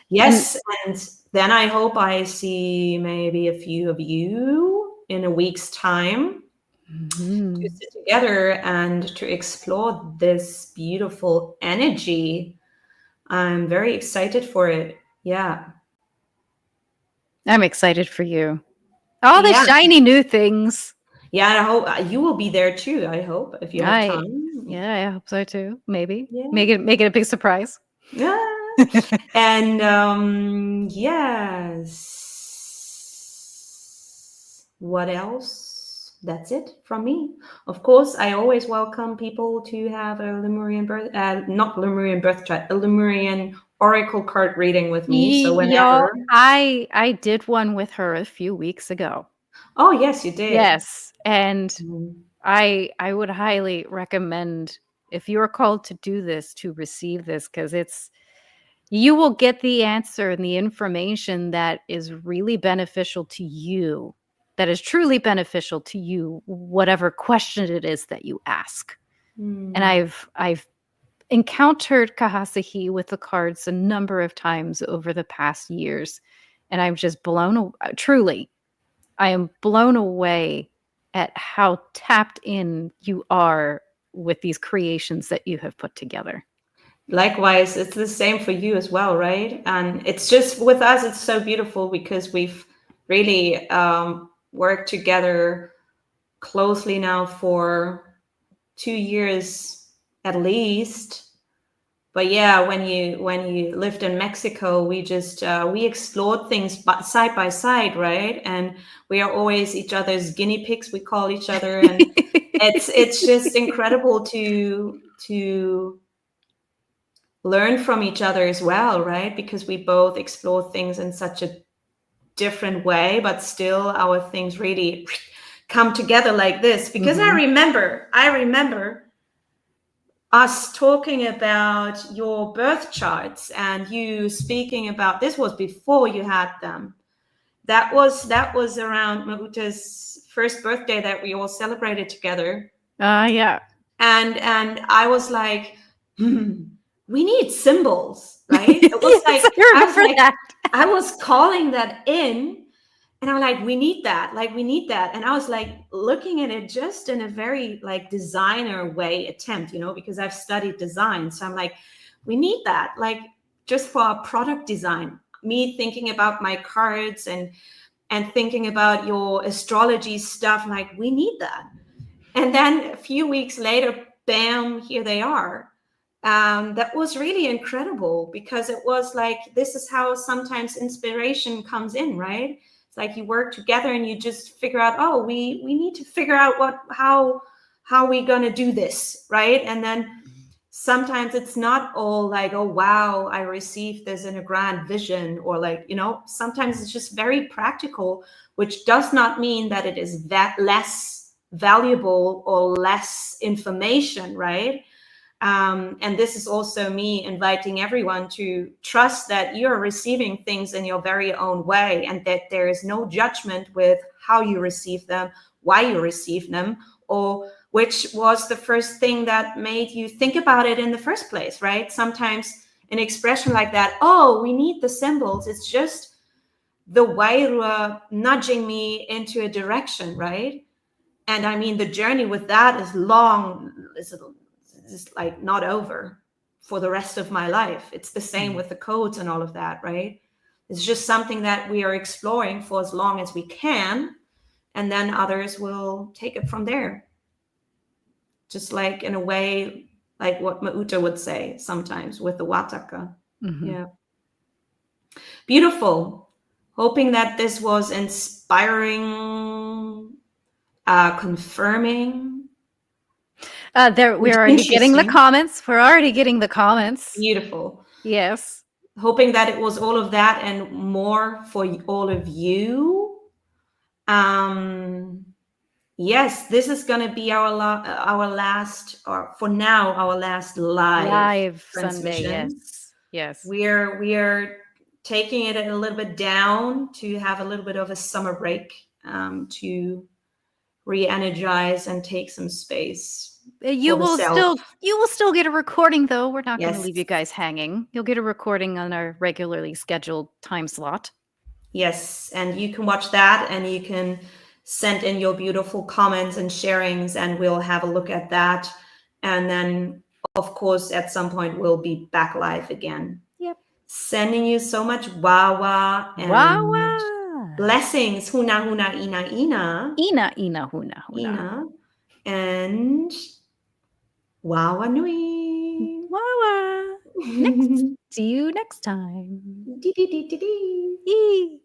Yes. And then I hope I see maybe a few of you in a week's time to sit together and to explore this beautiful energy. I'm very excited for it. Yeah. I'm excited for you. All the shiny new things. Yeah, and I hope you will be there too. I hope, if you have time. Yeah, I hope so too. Maybe make it a big surprise. Yeah. And yes. What else? That's it from me. Of course, I always welcome people to have a Lemurian not Lemurian birth chart, a Lemurian oracle card reading with me. So whenever I did one with her a few weeks ago. Oh yes, you did. Yes, and I would highly recommend, if you are called to do this, to receive this, because you will get the answer and the information that is really beneficial to you, that is truly beneficial to you, whatever question it is that you ask. And I've encountered Kahasahi with the cards a number of times over the past years, and I'm just truly, I am blown away at how tapped in you are with these creations that you have put together. Likewise, it's the same for you as well, right? And it's just, with us, it's so beautiful because we've really worked together closely now for 2 years at least. But yeah, when you lived in Mexico, we just we explored things side by side, right? And we are always each other's guinea pigs. We call each other, and it's just incredible to learn from each other as well, right? Because we both explore things in such a different way, but still our things really come together like this. Because I remember us talking about your birth charts and you speaking about, this was before you had them. That was around Mauta's first birthday that we all celebrated together. Yeah. And I was like, we need symbols, right? It was yes, I was calling that in, and I'm like, we need that. And I was like looking at it just in a very like designer way attempt, because I've studied design. So I'm like, we need that, like just for our product design. Me thinking about my cards and thinking about your astrology stuff, like we need that. And then a few weeks later, bam, here they are. That was really incredible, because it was like, this is how sometimes inspiration comes in, right? It's like you work together and you just figure out, oh, we need to figure out how we gonna do this, right? And then sometimes it's not all like, oh wow, I received this in a grand vision, or like, sometimes it's just very practical, which does not mean that it is that less valuable or less information, right? And this is also me inviting everyone to trust that you're receiving things in your very own way, and that there is no judgment with how you receive them, why you receive them, or which was the first thing that made you think about it in the first place, right? Sometimes an expression like that, oh, we need the symbols, it's just the Wairua nudging me into a direction, right? And I mean, the journey with that is long, it's like not over for the rest of my life. It's the same with the codes and all of that, right? It's just something that we are exploring for as long as we can, and then others will take it from there. Just like in a way, like what Mauta would say sometimes with the Wataka. Yeah. Beautiful. Hoping that this was inspiring, confirming. We're already getting the comments. We're already getting the comments. Beautiful. Yes. Hoping that it was all of that and more for all of you. Yes, this is going to be our last, or for now, our last live transmission. Sunday. Yes. We're taking it a little bit down to have a little bit of a summer break, to re-energize and take some space. You will still get a recording, though. We're not going to leave you guys hanging. You'll get a recording on our regularly scheduled time slot. Yes, and you can watch that, and you can send in your beautiful comments and sharings, and we'll have a look at that. And then, of course, at some point, we'll be back live again. Yep. Sending you so much wawa and blessings. Huna, huna, ina, ina. Ina, ina, huna, huna. Ina. And wawa nui. Wawa. See you next time. Dee, dee, dee, dee, dee.